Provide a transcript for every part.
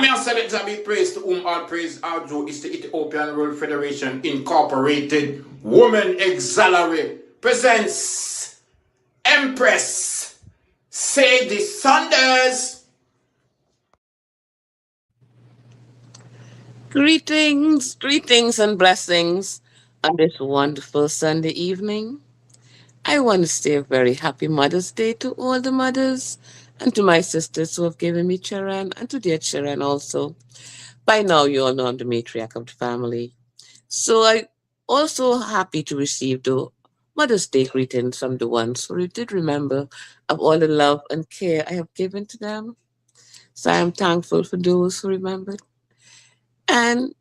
may I select to be praised to whom all praise are due is the Ethiopian World Federation Incorporated Women Auxiliary presents Empress Sadi Saunders. Greetings and blessings on this wonderful Sunday evening. I want to say a very happy Mother's Day to all the mothers and to my sisters who have given me children and to their children also. By now, you all know I'm the matriarch of the family. So I also happy to receive the Mother's Day greetings from the ones who did remember of all the love and care I have given to them. So I am thankful for those who remembered. And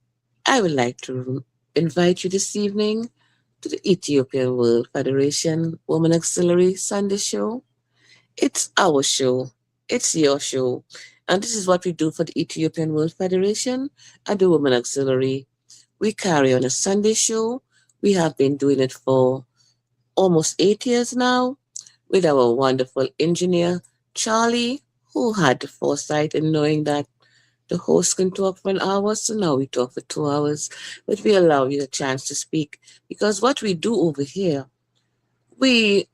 I would like to invite you this evening to the Ethiopian World Federation Women Auxiliary Sunday Show. It's our show. It's your show. And this is what we do for the Ethiopian World Federation and the Women Auxiliary. We carry on a Sunday show. We have been doing it for almost 8 years now with our wonderful engineer, Charlie, who had the foresight in knowing that the host can talk for an hour, so now we talk for 2 hours, but we allow you a chance to speak because what we do over here, we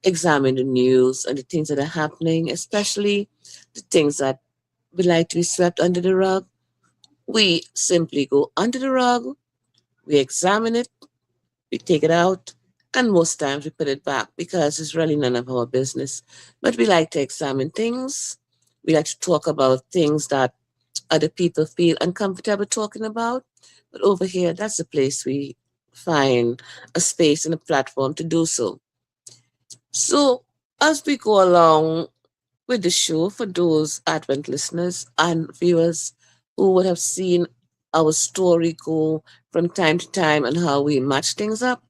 examine the news and the things that are happening, especially the things that would like to be swept under the rug. We simply go under the rug, we examine it, we take it out, and most times we put it back because it's really none of our business. But we like to examine things. We like to talk about things that other people feel uncomfortable talking about. But over here, that's the place we find a space and a platform to do so. So as we go along with the show, for those Advent listeners and viewers who would have seen our story go from time to time and how we match things up,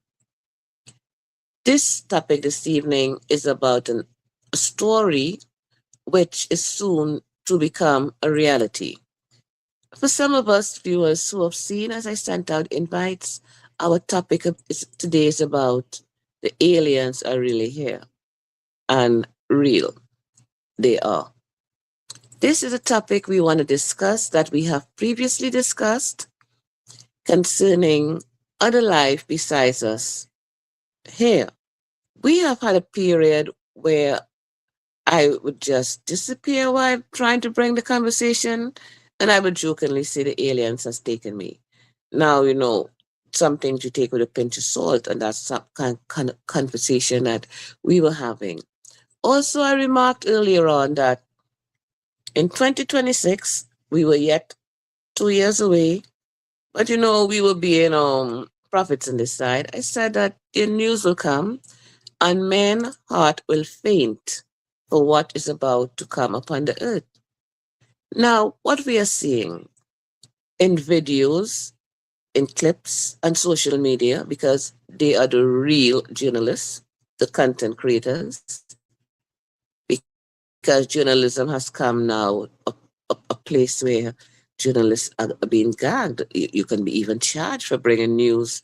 this topic this evening is about a story which is soon to become a reality. For some of us viewers who have seen as I sent out invites, our topic today is about the aliens are really here and real. They are. This is a topic we want to discuss that we have previously discussed concerning other life besides us here. We have had a period where I would just disappear while trying to bring the conversation, and I would jokingly say the aliens has taken me. Now, some things you take with a pinch of salt, and that's some kind of conversation that we were having. Also, I remarked earlier on that in 2026, we were yet 2 years away, but we were being prophets in this side. I said that the news will come and men's heart will faint for what is about to come upon the earth. Now, what we are seeing in videos, in clips, and social media, because they are the real journalists, the content creators, because journalism has come now a place where journalists are being gagged. You can be even charged for bringing news,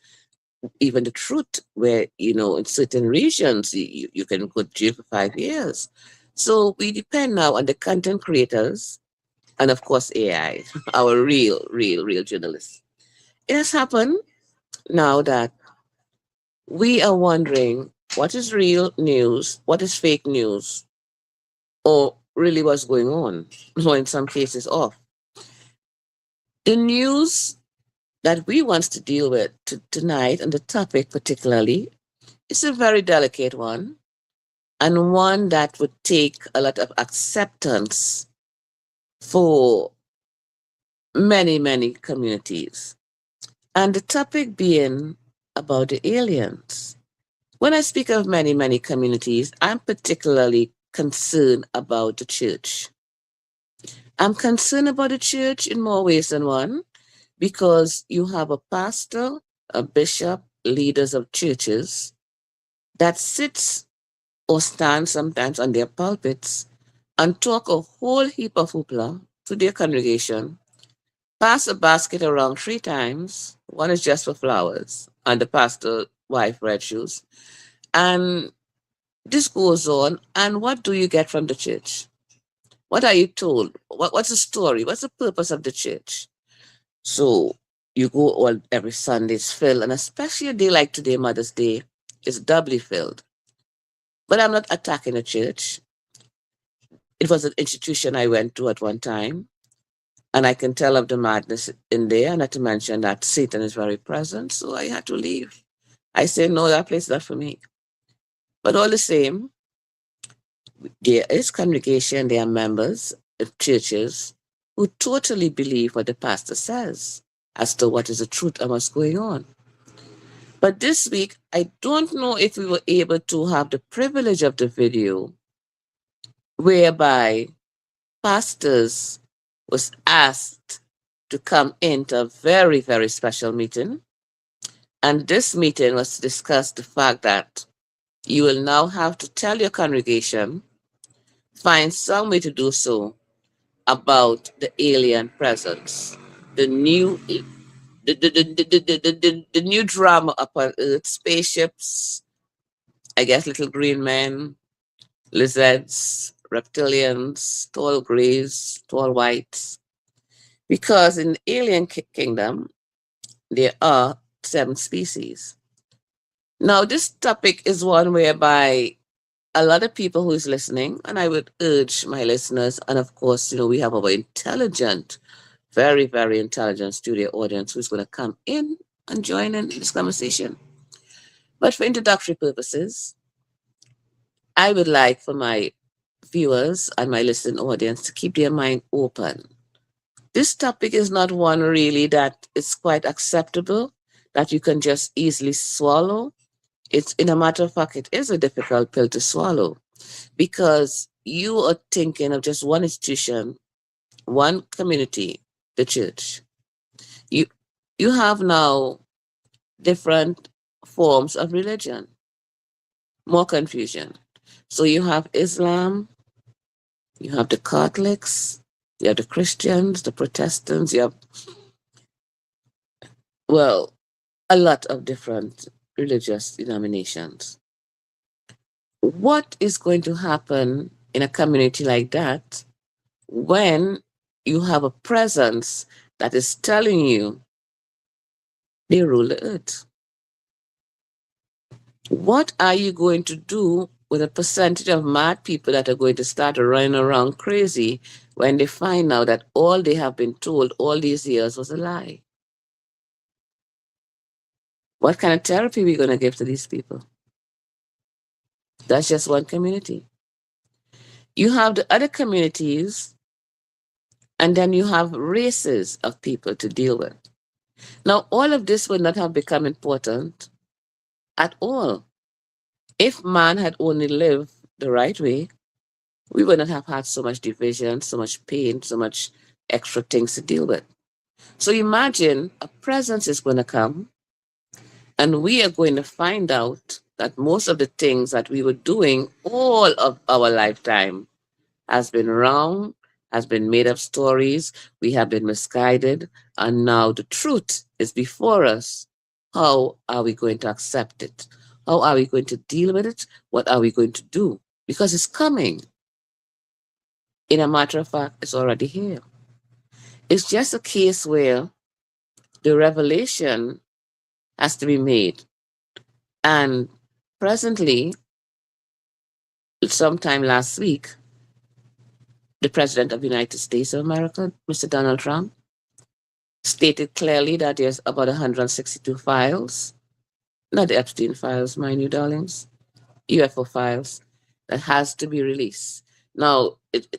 even the truth, where, in certain regions, you can go to jail for 5 years. So we depend now on the content creators and, of course, AI, our real journalists. It has happened now that we are wondering what is real news, what is fake news, or really what's going on, or in some cases off. The news that we want to deal with tonight, and the topic particularly, is a very delicate one, and one that would take a lot of acceptance for many communities. And the topic being about the aliens. When I speak of many communities, I'm particularly concerned about the church. I'm concerned about the church in more ways than one because you have a pastor, a bishop, leaders of churches that sits or stands sometimes on their pulpits and talk a whole heap of hoopla to their congregation, pass a basket around 3 times. One is just for flowers, and the pastor wife red shoes. And this goes on. And what do you get from the church? What are you told? What's the story? What's the purpose of the church? So you go all every Sunday, it's filled, and especially a day like today, Mother's Day, is doubly filled. But I'm not attacking a church. It was an institution I went to at one time, and I can tell of the madness in there, not to mention that Satan is very present, so I had to leave. I say, no, that place is not for me. But all the same, there is congregation, there are members of churches who totally believe what the pastor says as to what is the truth and what's going on. But this week, I don't know if we were able to have the privilege of the video whereby pastors was asked to come into a very, very special meeting. And this meeting was to discuss the fact that you will now have to tell your congregation, find some way to do so, about the alien presence, the new the new drama upon Earth, spaceships, I guess little green men, lizards, reptilians, tall grays, tall whites. Because in the alien kingdom, there are 7 species. Now, this topic is one whereby a lot of people who is listening, and I would urge my listeners, and of course, we have our intelligent, very, very intelligent studio audience who's going to come in and join in this conversation. But for introductory purposes, I would like for my viewers and my listening audience to keep their mind open. This topic is not one really that is quite acceptable, that you can just easily swallow. It's, in a matter of fact, it is a difficult pill to swallow because you are thinking of just one institution, one community, the church. You you have now different forms of religion, more confusion. So you have Islam, you have the Catholics, you have the Christians, the Protestants, you have, well, a lot of different religious denominations. What is going to happen in a community like that when you have a presence that is telling you they rule the earth? What are you going to do with a percentage of mad people that are going to start running around crazy when they find out that all they have been told all these years was a lie? What kind of therapy are we going to give to these people? That's just one community. You have the other communities, and then you have races of people to deal with. Now, all of this would not have become important at all if man had only lived the right way. We would not have had so much division, so much pain, so much extra things to deal with. So imagine a presence is going to come, and we are going to find out that most of the things that we were doing all of our lifetime has been wrong, has been made up stories, we have been misguided, and now the truth is before us. How are we going to accept it? How are we going to deal with it? What are we going to do? Because it's coming. In a matter of fact, it's already here. It's just a case where the revelation has to be made. And presently, sometime last week, the President of the United States of America, Mr. Donald Trump, stated clearly that there's about 162 files, not the Epstein files, mind you, darlings, UFO files, that has to be released. Now,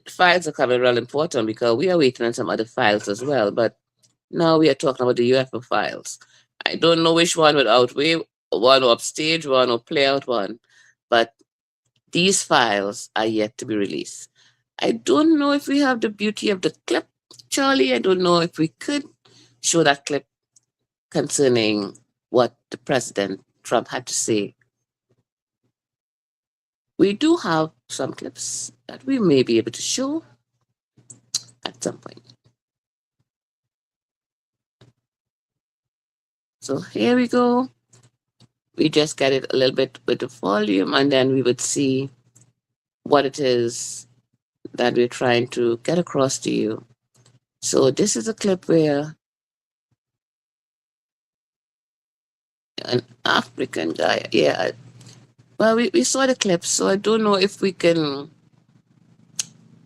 files are coming real important because we are waiting on some other files as well, but now we are talking about the UFO files. I don't know which one would outweigh one or upstage one or play out one, but these files are yet to be released. I don't know if we have the beauty of the clip, Charlie. I don't know if we could show that clip concerning what the President Trump had to say. We do have some clips that we may be able to show at some point. So here we go. We just get it a little bit with the volume, and then we would see what it is that we're trying to get across to you. So this is a clip where an African guy, yeah. Well, we saw the clip, so I don't know if we can,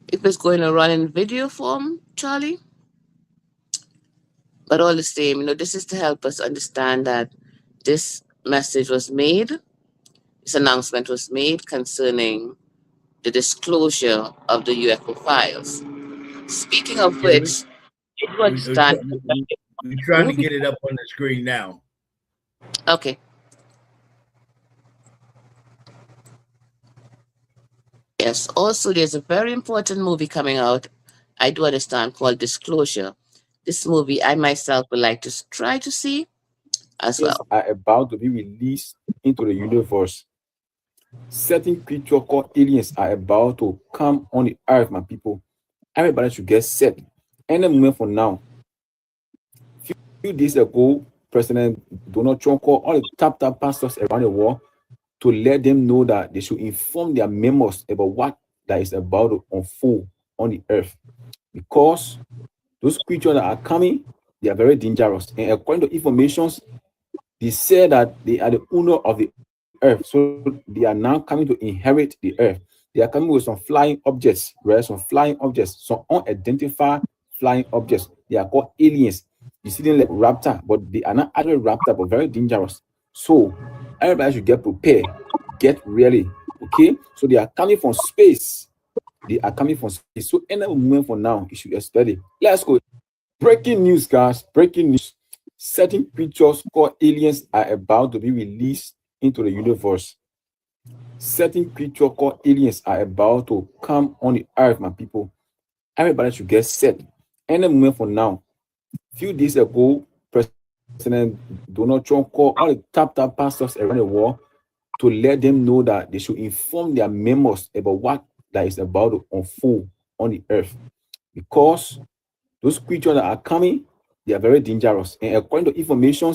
if it's going to run in video form, Charlie. But all the same, this is to help us understand that this message was made, this announcement was made concerning the disclosure of the UFO files. Speaking of Yeah, which, it would stand to we're trying to movie. get it up on the screen now. Okay. Yes. Also, there's a very important movie coming out. I do understand called Disclosure. This movie, I myself would like to try to see as Aliens well. are about to be released into the universe. Certain creatures called aliens are about to come on the earth, my people. Everybody should get set. Any moment from now. Few days ago, President Donald Trump called all the top pastors around the world to let them know that they should inform their members about what that is about to unfold on the earth. Because those creatures that are coming, they are very dangerous. And according to information, they say that they are the owner of the earth. So they are now coming to inherit the earth. They are coming with some flying objects, right? Some flying objects, some unidentified flying objects. They are called aliens. You see them like raptor, but they are not actually raptor, but very dangerous. So everybody should get prepared, get ready. Okay? So they are coming from space. They are coming from space. So any moment from now, you should expect it. Let's go. Breaking news, guys. Breaking news. Certain creatures called aliens are about to be released into the universe. Certain creatures called aliens are about to come on the earth, my people. Everybody should get set. Any moment from now. Few days ago, President Donald Trump called all the top pastors around the world to let them know that they should inform their members about what that is about to unfold on the earth. Because those creatures that are coming, they are very dangerous. And according to information,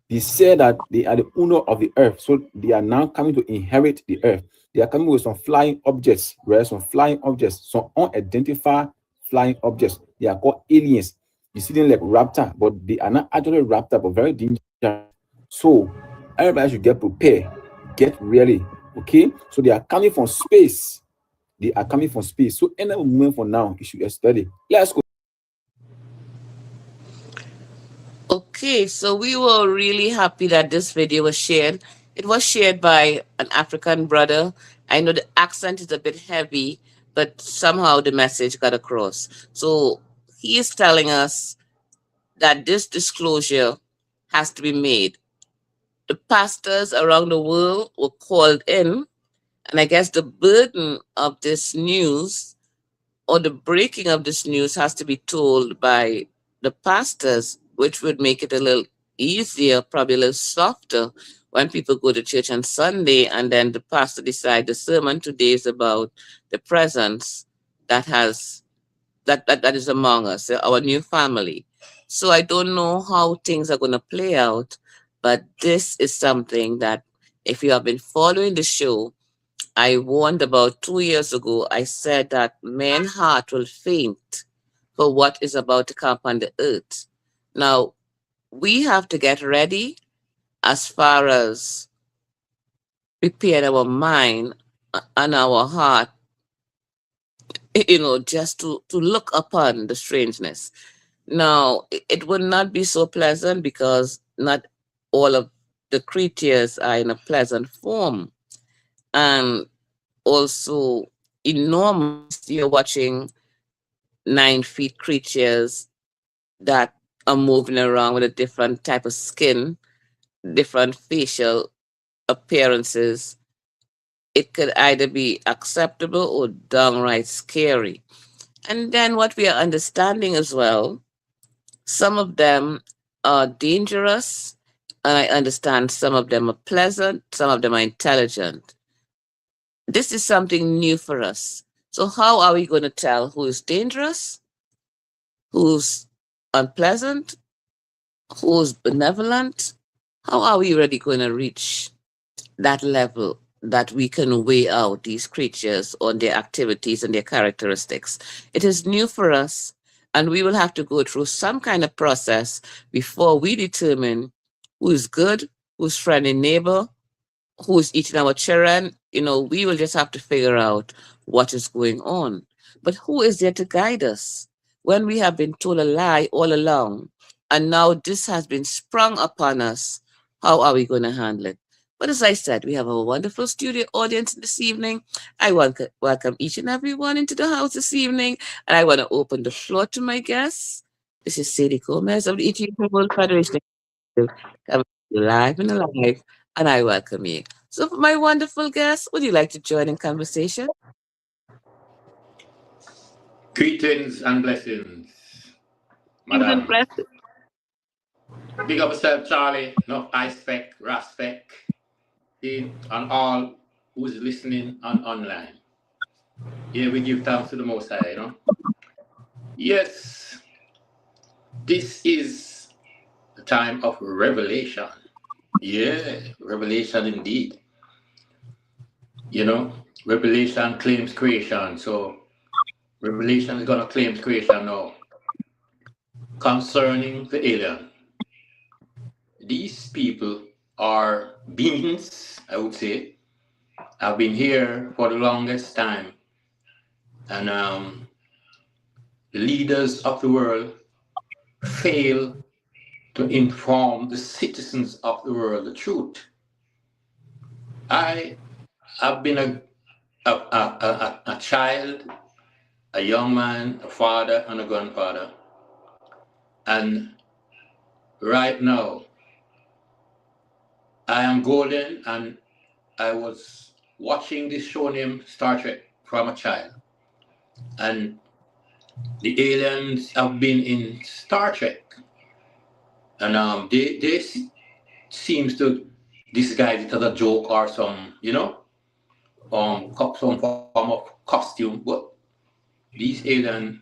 they say that they are the owner of the earth. So they are now coming to inherit the earth. They are coming with some flying objects, right? Some flying objects, some unidentified flying objects. They are called aliens. You see them like raptor, but they are not actually raptor, but very dangerous. So everybody should get prepared, get ready. Okay? So they are coming from space. They are coming from space. So any moment from now, you should expect it. Let's go. Okay, so we were really happy that this video was shared. It was shared by an African brother. I know the accent is a bit heavy, but somehow the message got across. So he is telling us that this disclosure has to be made. The pastors around the world were called in, and I guess the burden of this news or the breaking of this news has to be told by the pastors, which would make it a little easier, probably a little softer when people go to church on Sunday and then the pastor decides the sermon today is about the presence that has that is among us, our new family. So I don't know how things are going to play out, but this is something that if you have been following the show, I warned about 2 years ago. I said that man's heart will faint for what is about to come on the earth. Now, we have to get ready as far as prepare our mind and our heart, just to look upon the strangeness. Now, it would not be so pleasant because not all of the creatures are in a pleasant form. And also, enormous, you're watching 9 feet creatures that are moving around with a different type of skin, different facial appearances. It could either be acceptable or downright scary. And then what we are understanding as well, some of them are dangerous, and I understand some of them are pleasant, some of them are intelligent. This is something new for us. So, how are we going to tell who is dangerous, who's unpleasant, who's benevolent? How are we really going to reach that level? that we can weigh out these creatures on their activities and their characteristics. It is new for us, and we will have to go through some kind of process before we determine who is good, who's friendly neighbor, who's eating our children. We will just have to figure out what is going on. But who is there to guide us when we have been told a lie all along, and now this has been sprung upon us? How are we going to handle it? But as I said, we have a wonderful studio audience this evening. I welcome each and every one into the house this evening, and I want to open the floor to my guests. This is Sadie Gomez of the Ethiopian World Federation, coming to you live and alive, and I welcome you. So, for my wonderful guests, would you like to join in conversation? Greetings and blessings, Please madam. impress. Big up yourself, Charlie. No I spec, respect, and all who's listening on online. Yeah, we give thanks to the Most High. Yes, this is the time of revelation. Yeah, revelation indeed. Revelation claims creation. So revelation is gonna claim creation now. Concerning the alien, these people are beings, I would say, have been here for the longest time, and the leaders of the world fail to inform the citizens of the world the truth. I have been a child, a young man, a father, and a grandfather, and right now I am golden, and I was watching this show named Star Trek from a child, and the aliens have been in Star Trek, and they seems to disguise it as a joke or some form of costume, but these aliens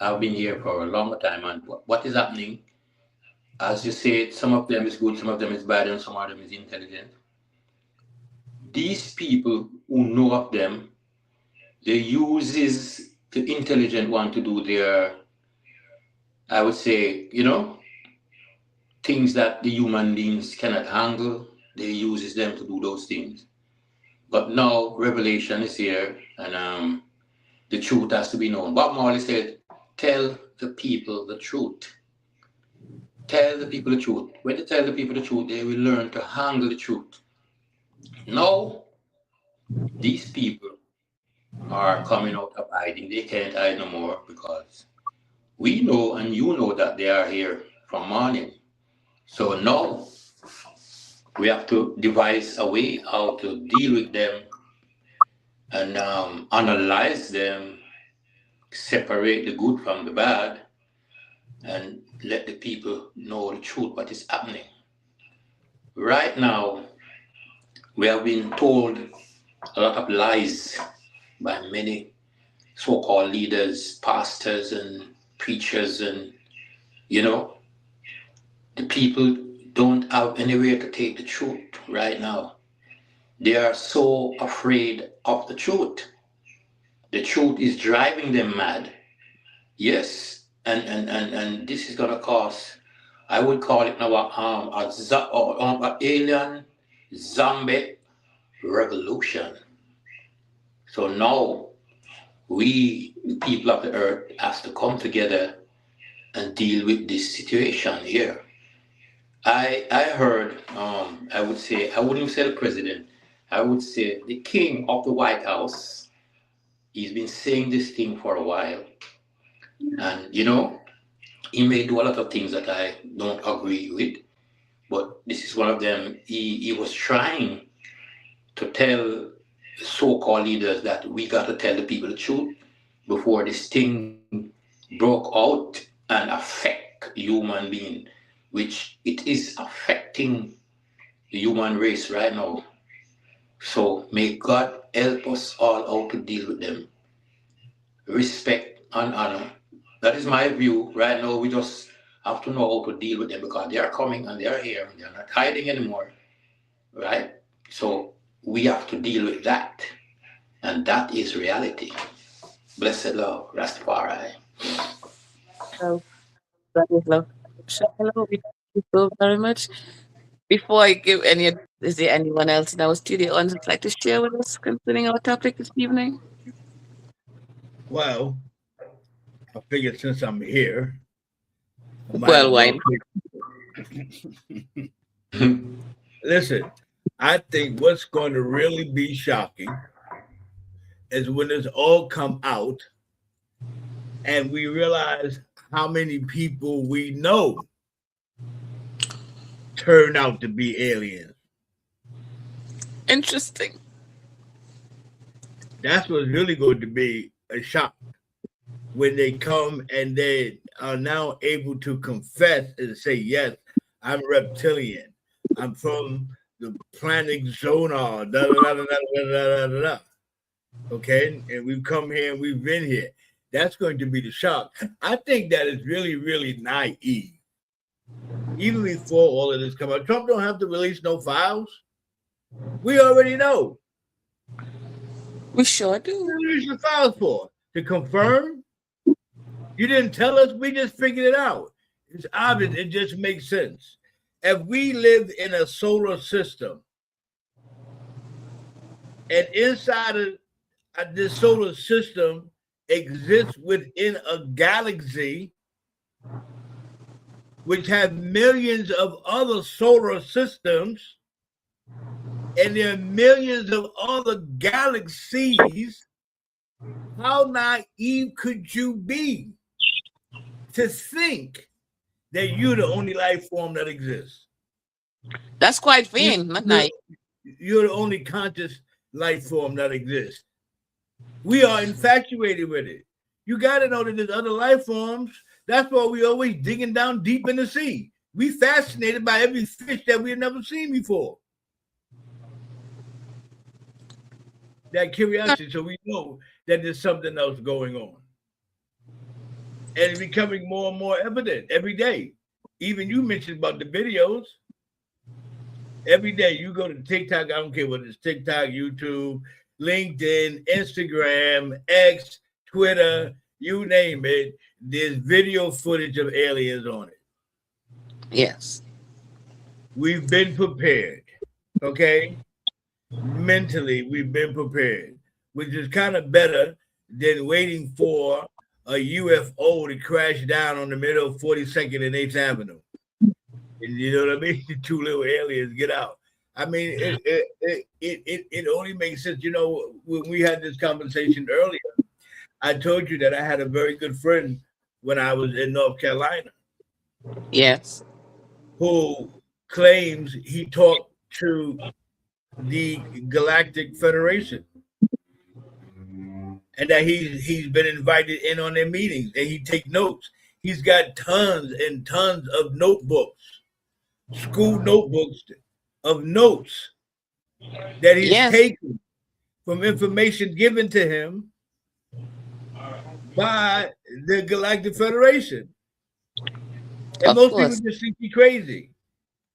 have been here for a longer time, and what is happening? As you said, some of them is good, some of them is bad, and some of them is intelligent. These people who know of them, they uses the intelligent one to do their, I would say, things that the human beings cannot handle. They uses them to do those things. But now revelation is here, and the truth has to be known. Bob Marley said, "Tell the people the truth. Tell the people the truth. When they tell the people the truth, they will learn to handle the truth." Now, these people are coming out of hiding. They can't hide no more because we know and you know that they are here from morning. So now we have to devise a way how to deal with them and analyze them, separate the good from the bad, and let the people know the truth, what is happening. Right now, we have been told a lot of lies by many so-called leaders, pastors, and preachers, and the people don't have anywhere to take the truth right now. They are so afraid of the truth. The truth is driving them mad. Yes, and this is gonna cause, I would call it now a alien zombie revolution. So now we, the people of the earth, have to come together and deal with this situation here. I heard, I would say, I wouldn't say the president, I would say the king of the White House. He's been saying this thing for a while, and he may do a lot of things that I don't agree with, but this is one of them. He was trying to tell so-called leaders that we got to tell the people the truth before this thing broke out and affect human being, which it is affecting the human race right now. So may God help us all out to deal with them. Respect and honor. That is my view. Right now, we just have to know how to deal with them because they are coming and they are here. They are not hiding anymore, right? So we have to deal with that. And that is reality. Blessed love, Rastafari. So that is love. Hello, we thank you so very much. Before I give any, is there anyone else in our studio on would like to share with us concerning our topic this evening? Well, I figured since I'm here, I might as Well, well. why? Listen, I think what's going to really be shocking is when this all come out and we realize how many people we know turn out to be aliens. Interesting. That's what's really going to be a shock when they come and they are now able to confess and say, yes, I'm reptilian. I'm from the planet Zonar. Da, da, da, da, da, da, da, da. Okay, and we've come here and we've been here. That's going to be the shock. I think that is really, really naive. Even before all of this come out, Trump don't have to release no files. We already know. We sure do. What do you release the files for? To confirm? You didn't tell us. We just figured it out. It's obvious. It just makes sense. If we live in a solar system, and inside of this solar system exists within a galaxy which have millions of other solar systems, and there are millions of other galaxies, how naive could you be to think that you're the only life form that exists? That's quite vain, not naive. You're the only conscious life form that exists. We are infatuated with it. You got to know that there's other life forms. That's why we always digging down deep in the sea. We fascinated by every fish that we've never seen before. That curiosity, so we know that there's something else going on. And it's becoming more and more evident every day. Even you mentioned about the videos. Every day you go to TikTok, I don't care whether it's TikTok, YouTube, LinkedIn, Instagram, X, Twitter, you name it, there's video footage of aliens on it. Yes. We've been prepared, okay? Mentally, we've been prepared, which is kind of better than waiting for a UFO to crash down on the middle of 42nd and 8th Avenue. And you know what I mean? Two little aliens get out. I mean, it only makes sense. You know, when we had this conversation earlier, I told you that I had a very good friend when I was in North Carolina. Yes. Who claims he talked to the Galactic Federation and that he's been invited in on their meetings and he take notes. He's got tons and tons of notebooks, school notebooks of notes that he's taken from information given to him by the Galactic Federation. And most people just think he's crazy.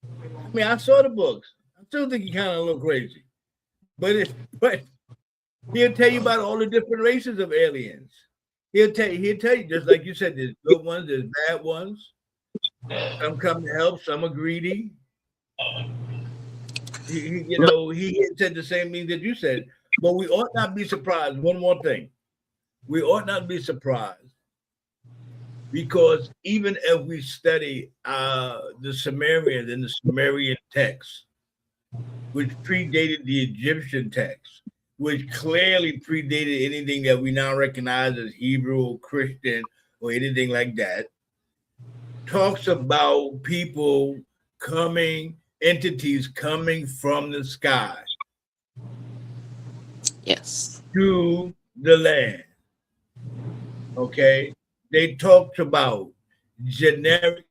I mean, I saw the books. I still think he kind of look crazy. But he'll tell you about all the different races of aliens. He'll tell you, just like you said, there's good ones, there's bad ones. Some come to help, some are greedy. He said the same thing that you said. But we ought not be surprised. One more thing. We ought not be surprised. Because even if we study the Sumerians and the Sumerian texts, which predated the Egyptian text, which clearly predated anything that we now recognize as Hebrew or Christian or anything like that, talks about people coming, entities coming from the sky. Yes. To the land. Okay? They talked about genetic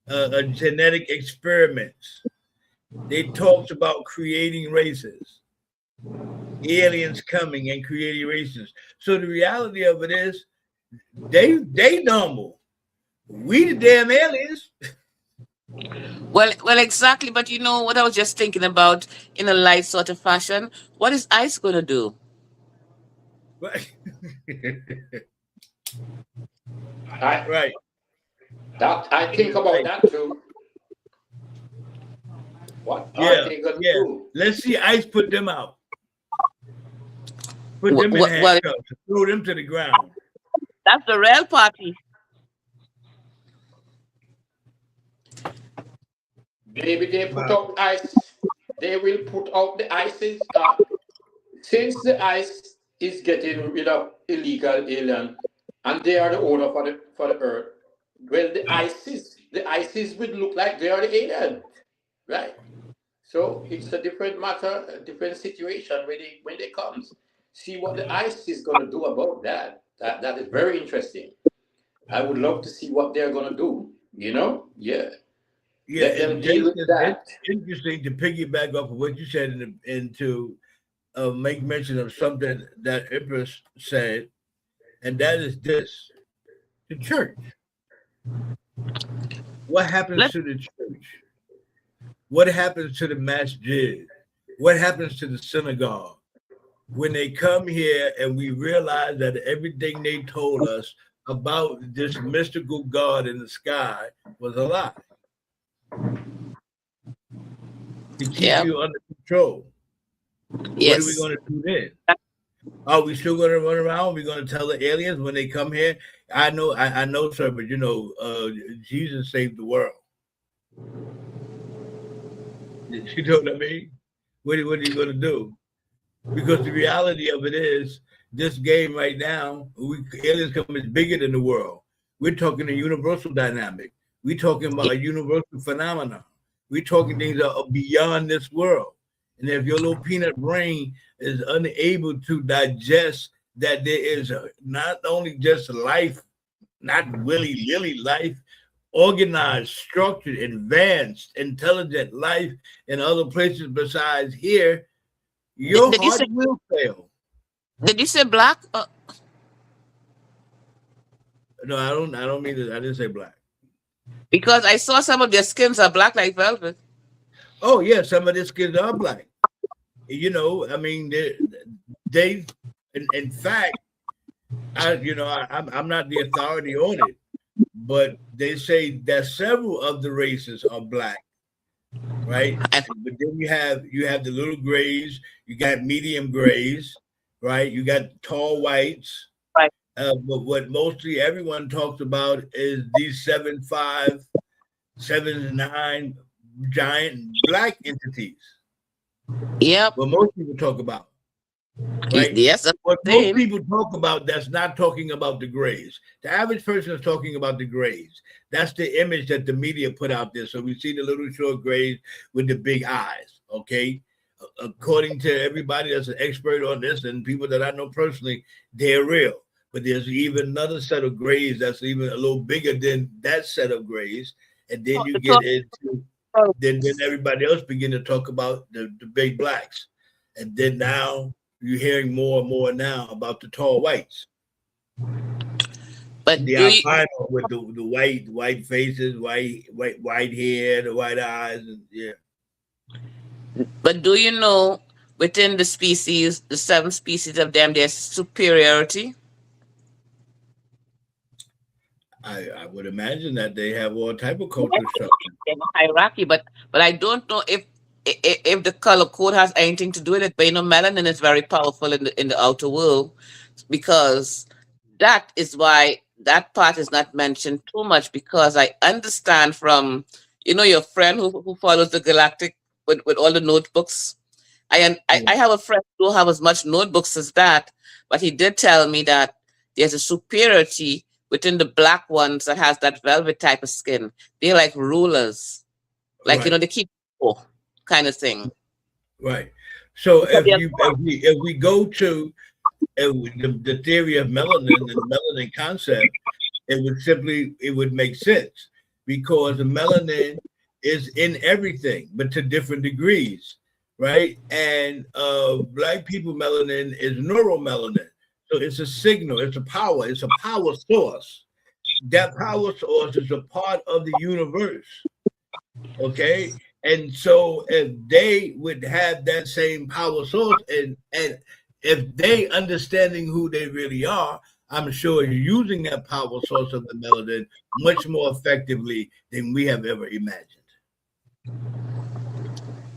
experiments. They talked about creating races, aliens coming and creating races. So the reality of it is, they normal. We the damn aliens. Well, exactly. But you know what I was just thinking about in a light sort of fashion. What is ICE going to do? Right. I Right. I think about Right. that too. What are Yeah. they gonna Yeah. do? Let's see ICE put them out. Put them in Well, handcuffs. Throw them to the ground. that's the real party. Maybe they put Wow. out ice. They will put out the ISIS. Since the ICE is getting rid of illegal alien, and they are the owner for the earth. Well, the ISIS would look like they are the alien, right? So it's a different matter, a different situation when they comes. See what the ICE is gonna do about that. That is very interesting. I would love to see what they're gonna do. Yeah. Yeah, Let them and deal with Jason, it's that. interesting to piggyback off of what you said and to make mention of something that Empress said, and that is this: the church. What happens Let's to the church? What happens to the masjid? What happens to the synagogue when they come here and we realize that everything they told us about this mystical God in the sky was a lie to keep yeah. you under control? What are we Yes. going to do then? Are we still going to run around? Are we going to tell the aliens when they come here? I know, sir, but Jesus saved the world. You know what I mean? What are you going to do? Because the reality of it is, this game right now, aliens come is bigger than the world. We're talking a universal dynamic. We're talking about a universal phenomenon. We're talking things that are beyond this world. And if your little peanut brain is unable to digest that there is not only just life, not willy-nilly life, organized, structured, advanced, intelligent life in other places besides here, your Did you heart say? will fail. Did you say black? No, I don't. I don't mean that. I didn't say black. Because I saw some of their skins are black like velvet. Oh yeah, some of these kids are black. I mean, they in fact, I'm not the authority on it, but they say that several of the races are black, right? I, But then you have the little grays, you got medium grays, right? You got tall whites. right. But what mostly everyone talks about is these 7'5", 7'9" giant black entities. Yep. What most people talk about, right? Yes, I'm What most saying. people talk about, that's not talking about the grays. The average person is talking about the grays. That's the image that the media put out there. So we see the little short grays with the big eyes, okay? According to everybody that's an expert on this and people that I know personally, they're real. But there's even another set of grays that's even a little bigger than that set of grays. And then you get into, then everybody else begin to talk about the big blacks. And then now you're hearing more and more now about the tall whites. But The do you? albino with the white faces, white hair, the white eyes, and yeah. But do you know within the species, the 7 species of them, there's superiority? I would imagine that they have all type of culture structure. There's a hierarchy, but I don't know if the color code has anything to do with it. But melanin is very powerful in the outer world because that is why that part is not mentioned too much because I understand from your friend who follows the galactic with all the notebooks. I have a friend who don't have as much notebooks as that, but he did tell me that there's a superiority within the black ones that has that velvet type of skin. They're like rulers, like Right. they keep kind of thing. Right. So Because if we go to the theory of melanin and the melanin concept, it would make sense because the melanin is in everything, but to different degrees, right? And black people melanin is neuromelanin. So it's a signal, it's a power source. That power source is a part of the universe. Okay. And so if they would have that same power source and if they understanding who they really are, I'm sure using that power source of the melanin much more effectively than we have ever imagined.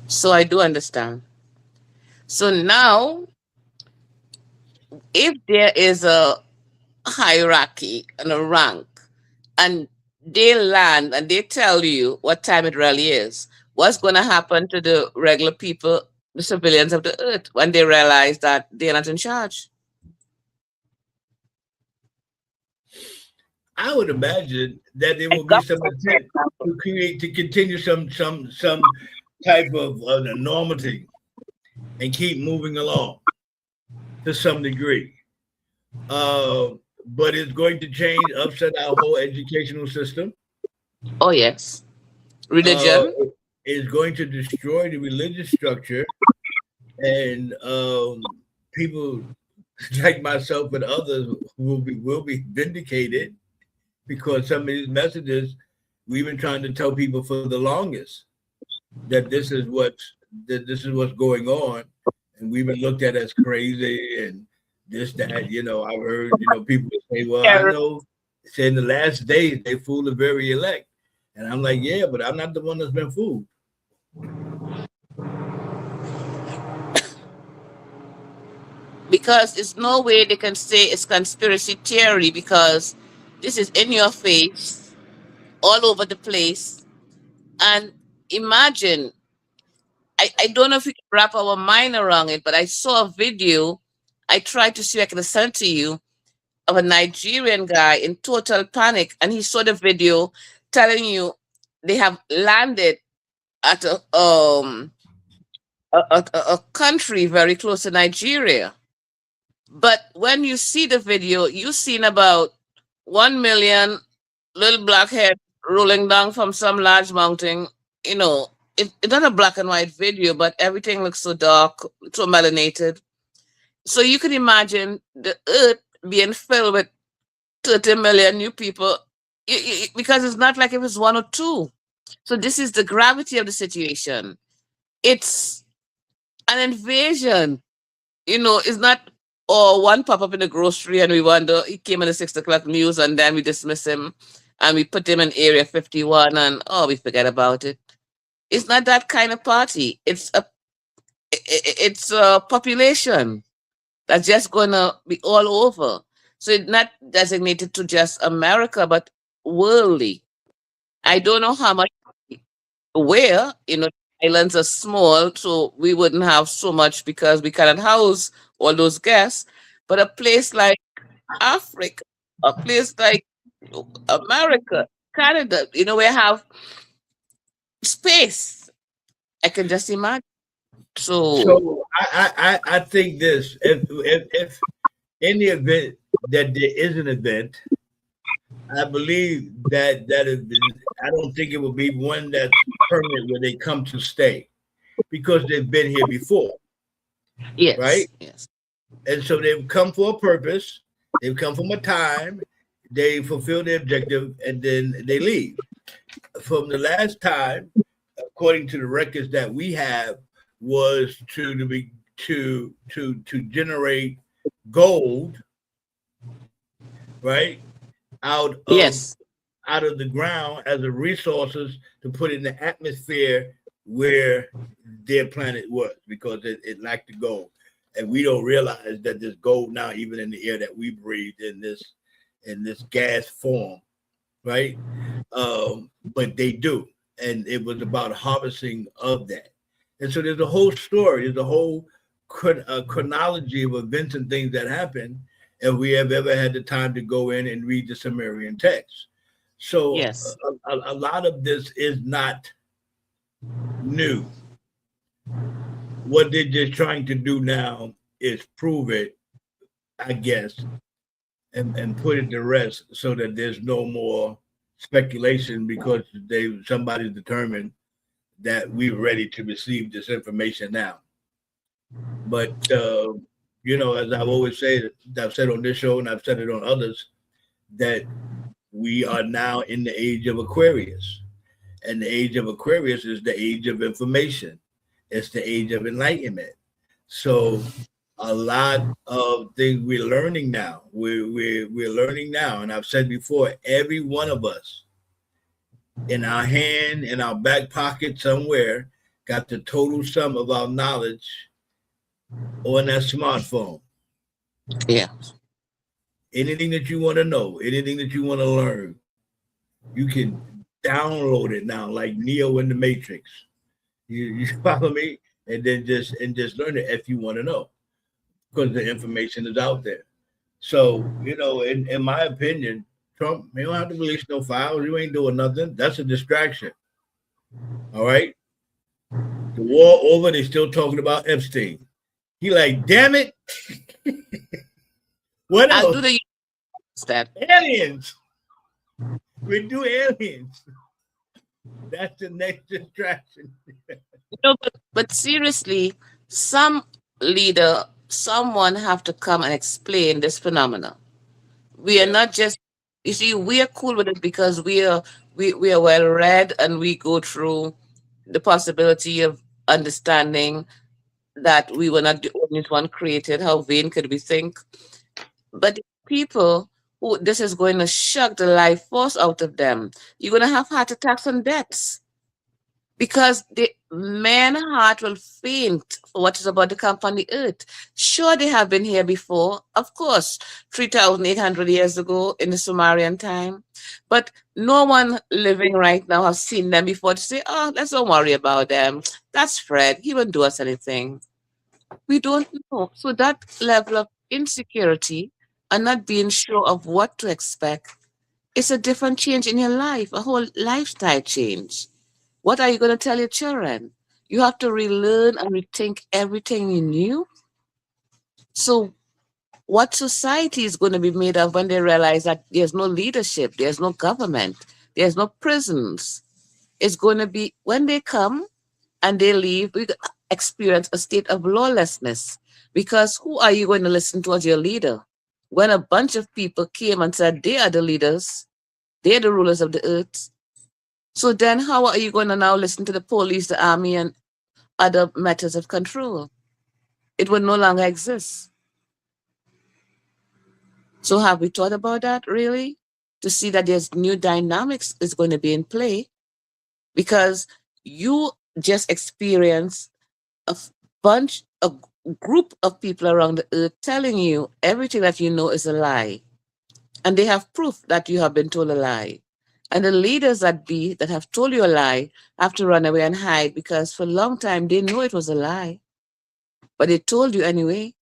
So I do understand. So now, if there is a hierarchy and a rank, and they land and they tell you what time it really is, what's going to happen to the regular people, the civilians of the earth, when they realize that they're not in charge? I would imagine that there A will be some government, for attempt example. to continue some type of enormity and keep moving along to some degree. But it's going to change, upset our whole educational system. Oh, yes. Uh, Religion? is going to destroy the religious structure, and people like myself and others will be vindicated because some of these messages we've been trying to tell people for the longest that this is what's going on, and we've been looked at as crazy and this that. I've heard people say, "Well, I Terror. know." Say in the last days they fool the very elect, and I'm like, yeah, but I'm not the one that's been fooled. Because it's no way they can say it's conspiracy theory, because this is in your face, all over the place. And imagine, I don't know if we can wrap our mind around it, but I saw a video. I tried to see if I can send it to you, of a Nigerian guy in total panic, and he saw the video telling you they have landed at a country very close to Nigeria. But when you see the video, you've seen about 1 million little black head rolling down from some large mountain. It's not a black and white video, but everything looks so dark, so melanated. So you can imagine the earth being filled with 30 million new people, because it's not like it was one or two. So this is the gravity of the situation. It's an invasion. It's not, one pop up in the grocery and we wonder he came in the 6 o'clock news and then we dismiss him and we put him in Area 51 and we forget about it. It's not that kind of party. It's a population that's just gonna be all over. So it's not designated to just America, but worldly. I don't know how much, where, islands are small, so we wouldn't have so much because we cannot house all those guests. But a place like Africa, a place like America, Canada, we have space. I can just imagine. So, So I think this: if in the event that there is an event, I believe that is, I don't think it will be one that's permanent where they come to stay because they've been here before, right? yes, yes, And so they've come for a purpose. They've come from a time. They fulfill their objective, and then they leave. From the last time, according to the records that we have, was to generate gold, right, out of yes, out of the ground as a resources to put in the atmosphere where their planet was, because it lacked the gold. And we don't realize that there's gold now even in the air that we breathe in this gas form, right? But they do. And it was about harvesting of that. And so there's a whole story, there's a whole chronology of events and things that happen, if we have ever had the time to go in and read the Sumerian text. So yes. a lot of this is not new. What they're just trying to do now is prove it, I guess, and put it to rest so that there's no more speculation, because somebody's determined that we're ready to receive this information now. But as I've always said, I've said on this show and I've said it on others, that we are now in the age of Aquarius. And the age of Aquarius is the age of information. It's the age of enlightenment. So a lot of things we're learning now. We're learning now. And I've said before, every one of us in our hand, in our back pocket somewhere, got the total sum of our knowledge on that smartphone. Yeah. Anything that you want to know, anything that you want to learn, you can download it now, like Neo in the Matrix. You follow me? And then just learn it if you want to know, because the information is out there. So, in my opinion, Trump, you don't have to release no files. You ain't doing nothing. That's a distraction. All right. The war over, they still talking about Epstein. He like, damn it. What I'll else? do the that. Aliens. We do aliens. That's the next distraction. But seriously, some leader, someone have to come and explain this phenomena. We are not just, you see, we are cool with it because we are well read and we go through the possibility of understanding that we were not the only one created. How vain could we think? But people who this is going to shock the life force out of them. You're going to have heart attacks and deaths because the man heart will faint for what is about to come on the earth. Sure, they have been here before, of course, 3,800 years ago in the Sumerian time, but no one living right now has seen them before to say, oh, let's don't worry about them. That's Fred. He won't do us anything. We don't know. So that level of insecurity and not being sure of what to expect is a different change in your life, a whole lifestyle change. What are you going to tell your children? You have to relearn and rethink everything you knew. So, what society is going to be made of when they realize that there's no leadership, there's no government, there's no prisons? It's going to be when they come and they leave, we experience a state of lawlessness. Because who are you going to listen to as your leader? When a bunch of people came and said they are the leaders, they're the rulers of the earth. So then how are you going to now listen to the police, the army, and other methods of control? It will no longer exist. So have we thought about that really? To see that there's new dynamics is going to be in play because you just experienced a a group of people around the earth telling you everything that you know is a lie. And they have proof that you have been told a lie. And the leaders that have told you a lie have to run away and hide because for a long time they know it was a lie. But they told you anyway.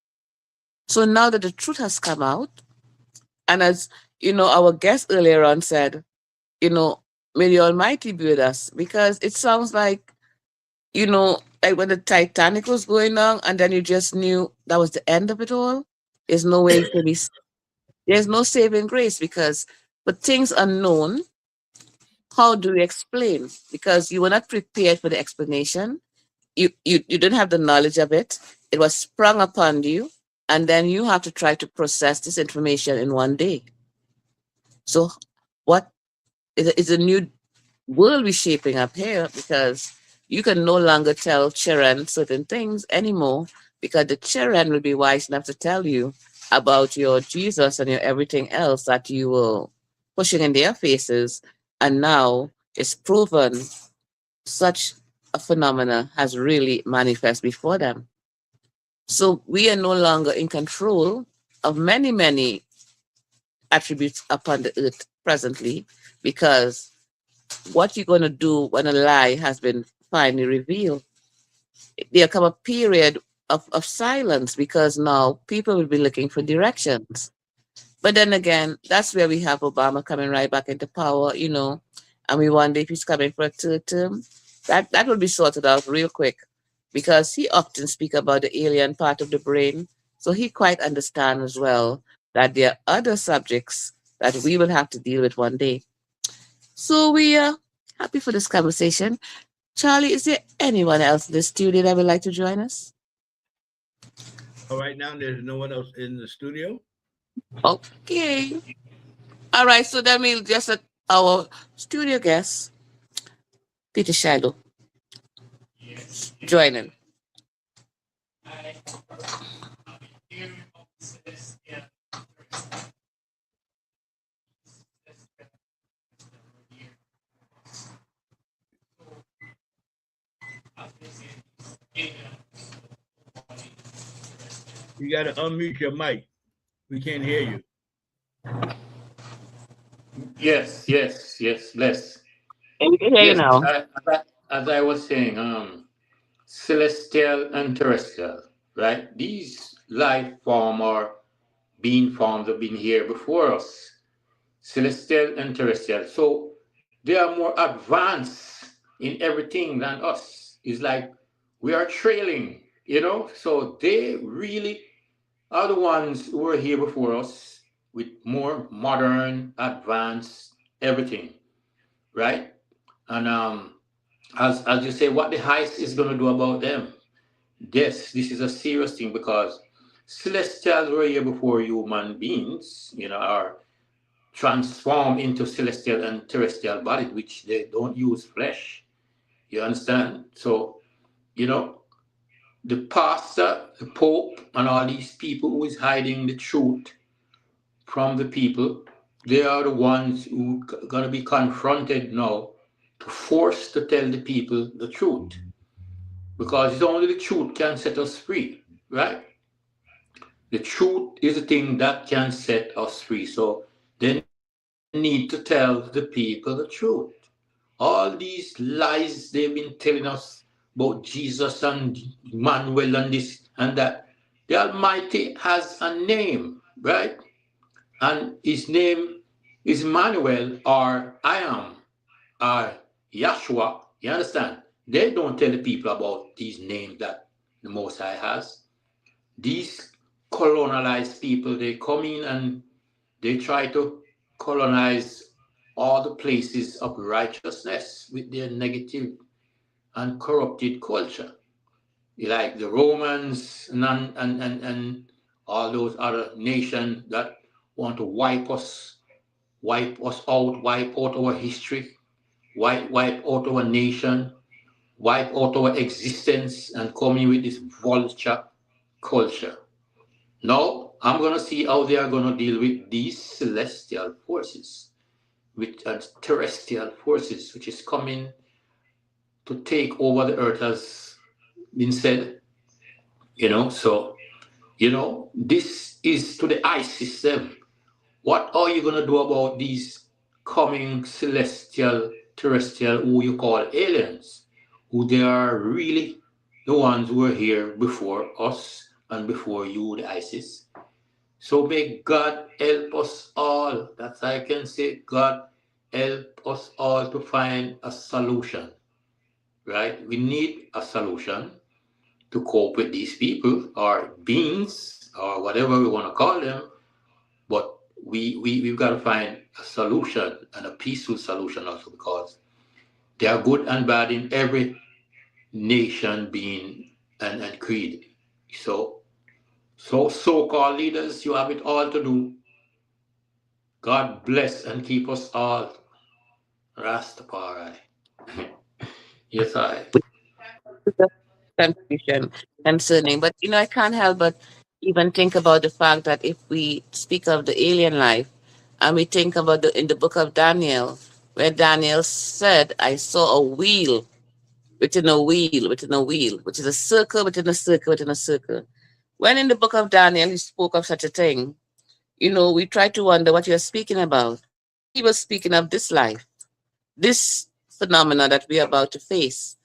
So now that the truth has come out, and as our guest earlier on said, may the Almighty be with us because it sounds like like when the Titanic was going on, and then you just knew that was the end of it all. There's no way to be. There's no saving grace because, but things unknown. How do we explain? Because you were not prepared for the explanation. You didn't have the knowledge of it. It was sprung upon you, and then you have to try to process this information in one day. So, what is a new world we're shaping up here because you can no longer tell children certain things anymore because the children will be wise enough to tell you about your Jesus and your everything else that you were pushing in their faces. And now it's proven such a phenomena has really manifest before them. So we are no longer in control of many, many attributes upon the earth presently because what you're going to do when a lie has been finally revealed. There'll come a period of silence because now people will be looking for directions. But then again, that's where we have Obama coming right back into power, and we wonder if he's coming for a third term. That will be sorted out real quick because he often speak about the alien part of the brain. So he quite understands as well that there are other subjects that we will have to deal with one day. So we are happy for this conversation. Charlie, is there anyone else in the studio that would like to join us? All right, now there's no one else in the studio. Okay. All right, so then we'll just let our studio guests Peter Shiloh joining. You got to unmute your mic. We can't hear you. Yes, yes, yes, bless. We can hear you Yes, now. as I was saying, celestial and terrestrial, right? These life form or being forms have been here before us, celestial and terrestrial. So they are more advanced in everything than us. It's like we are trailing, you know? So they really are the ones who were here before us with more modern, advanced everything, right? And as you say, what the heist is going to do about them? Yes, this is a serious thing because celestials were here before human beings, you know, are transformed into celestial and terrestrial bodies, which they don't use flesh. You understand? So, you know, the pastor, the pope, and all these people who is hiding the truth from the people, they are the ones who gonna be confronted now to force to tell the people the truth. Because it's only the truth can set us free, right? The truth is the thing that can set us free. So they need to tell the people the truth. All these lies they've been telling us about Jesus and Emmanuel and this and that. The Almighty has a name, right? And his name is Emmanuel or I am or Yahshua. You understand? They don't tell the people about these names that the Most High has. These colonized people, they come in and they try to colonize all the places of righteousness with their negative and corrupted culture. Like the Romans and all those other nations that want to wipe us out, wipe out our history, wipe out our nation, wipe out our existence, and come in with this vulture culture. Now, I'm going to see how they are going to deal with these celestial forces, with terrestrial forces, which is coming to take over the earth, as been said. So, this is to the ice system. What are you going to do about these coming celestial, terrestrial, who you call aliens? Who they are really the ones who were here before us and before you, the ISIS. So may God help us all. That's I can say. God help us all to find a solution. Right? We need a solution to cope with these people or beings or whatever we want to call them. But we've got to find a solution and a peaceful solution also because there are good and bad in every nation, being and creed. So-called leaders, you have it all to do. God bless and keep us all. Rastafari. Yes, I. Confusion concerning. But I can't help but even think about the fact that if we speak of the alien life and we think about in the book of Daniel, where Daniel said, I saw a wheel within a wheel within a wheel, which is a circle within a circle within a circle. When in the book of Daniel he spoke of such a thing, we try to wonder what you're speaking about. He was speaking of this life, this phenomena that we're about to face.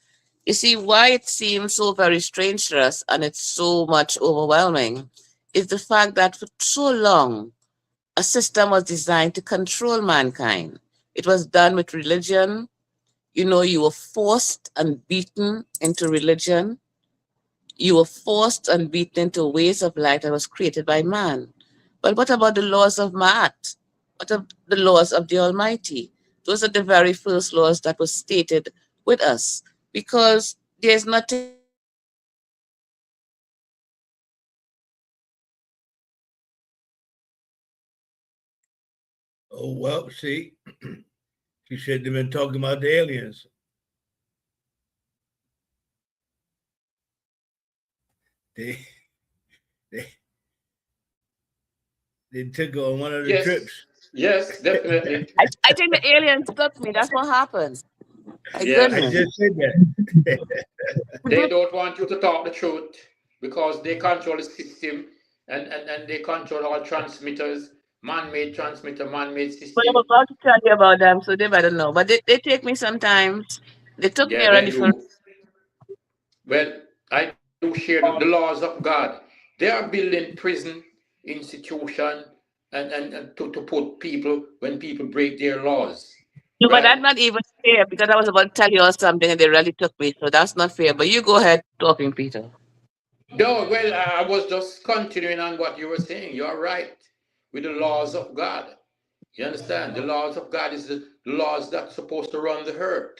You see, why it seems so very strange to us and it's so much overwhelming is the fact that for so long, a system was designed to control mankind. It was done with religion. You were forced and beaten into religion. You were forced and beaten into ways of life that was created by man. But what about the laws of Ma'at? What of the laws of the Almighty? Those are the very first laws that were stated with us because there's nothing Oh, well, see, she shouldn't have been talking about the aliens. they they they took her on one of the Yes, trips. yes, definitely. I think the aliens took me. That's what happened. My I Yes. goodness. just said that. They don't want you to talk the truth because they control the system and they control all transmitters, man-made transmitter, man-made But I'm system. about to tell you about them, so they better know. But they take me sometimes. They took me Yeah, they already for do. Well, I do share the laws of God. They are building prison, institution, and to put people when people break their laws, you, but right? that's not even fair because I was about to tell you all something and they really took me, so that's not fair. But you go ahead talking, Peter. No, well, I was just continuing on what you were saying. You're right with the laws of God. You understand? The laws of God is the laws that's supposed to run the earth.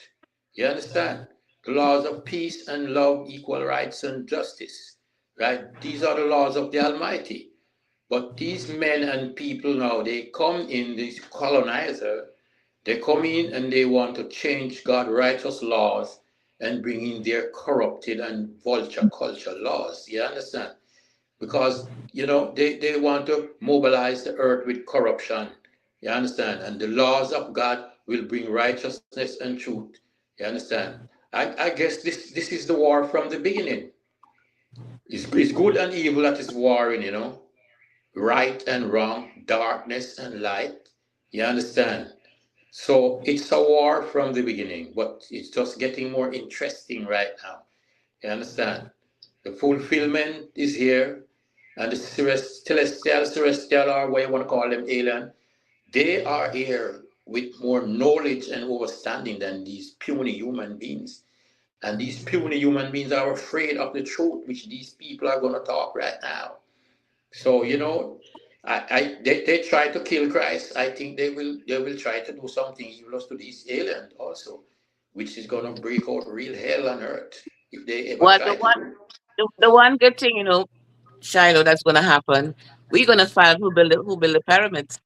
You understand? The laws of peace and love, equal rights and justice. Right? These are the laws of the Almighty. But these men and people now, they come in, these colonizer, they come in and they want to change God's righteous laws and bring in their corrupted and vulture culture laws. You understand? Because they want to mobilize the earth with corruption. You understand? And the laws of God will bring righteousness and truth. You understand? I guess this is the war from the beginning. It's good and evil that is warring. Right and wrong, darkness and light. You understand? So it's a war from the beginning, but it's just getting more interesting right now. You understand? The fulfillment is here, and the celestial, or what you want to call them, alien, they are here with more knowledge and understanding than these puny human beings. And these puny human beings are afraid of the truth, which these people are going to talk right now. So they try to kill Christ. I think they will try to do something evil to these aliens also, which is going to break out real hell on earth if they ever Well, try to do. the one good thing, Shiloh, that's gonna happen. We're gonna find who built the pyramids.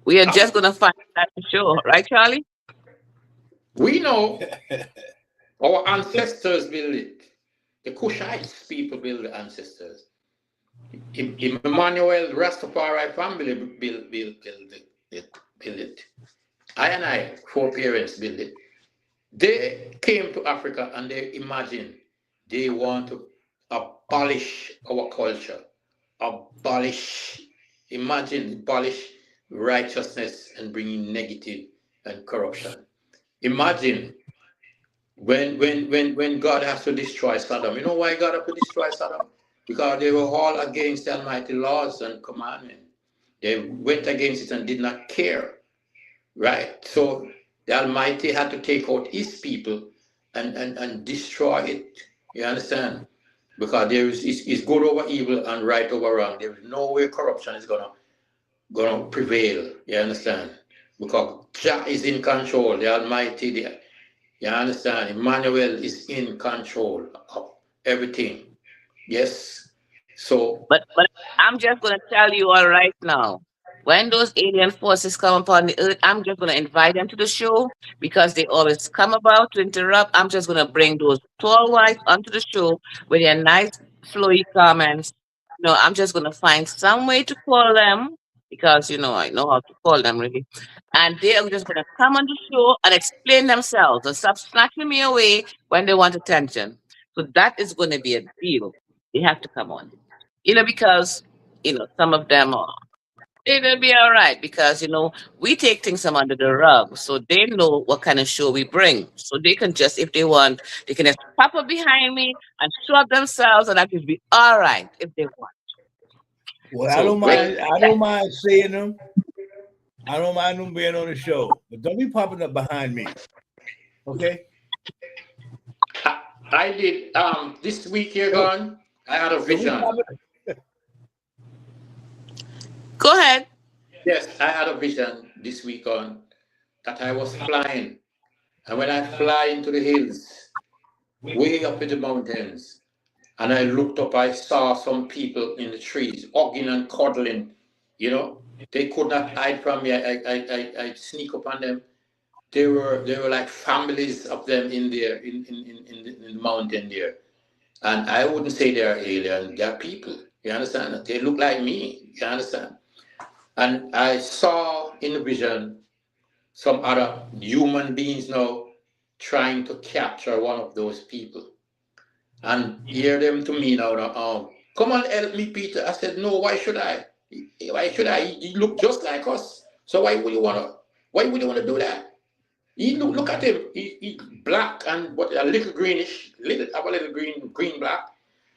We are just gonna find that for sure, right, Charlie? We know our ancestors built it. The Kushites people built the ancestors. Emmanuel Rastafari family built it. I and I, four parents built it. They came to Africa and they imagined they want to abolish our culture, abolish, abolish righteousness and bring in negative and corruption. Imagine when God has to destroy Sodom. You know why God had to destroy Sodom? Because they were all against the Almighty laws and commandments. They went against it and did not care. Right. So the Almighty had to take out his people and destroy it. You understand? Because there is good over evil and right over wrong. There is no way corruption is gonna prevail. You understand? Because Jah is in control, the Almighty, you understand? Emmanuel is in control of everything. Yes. So But I'm just gonna tell you all right now. When those alien forces come upon the earth, I'm just gonna invite them to the show because they always come about to interrupt. I'm just gonna bring those tall whites onto the show with their nice flowy comments. I'm just gonna find some way to call them because I know how to call them really. And they are just gonna come on the show and explain themselves and stop snatching me away when they want attention. So that is gonna be a deal. They have to come on. Because some of them are it'll be all right because we take things from under the rug, so they know what kind of show we bring. So they can just, if they want, they can just pop up behind me and show up themselves, and that will be all right if they want. Well, I So don't bring mind. I don't mind seeing them. I don't mind them being on the show, but don't be popping up behind me. Okay? I did this week here Don't, gone. I had a don't be vision. popping. Go ahead. Yes, I had a vision this week on that I was flying. And when I fly into the hills, way up in the mountains, and I looked up, I saw some people in the trees, hugging and cuddling. They could not hide from me. I sneak up on them. They were like families of them in there in the mountain there. And I wouldn't say they're alien, they're people. You understand? They look like me. You understand? And I saw in the vision some other human beings now trying to capture one of those people. And hear them to me now, come on, help me, Peter. I said, no, why should I? Why should I? He look just like us. So why would you wanna do that? He look at him. He black and what a little greenish, have a little green black.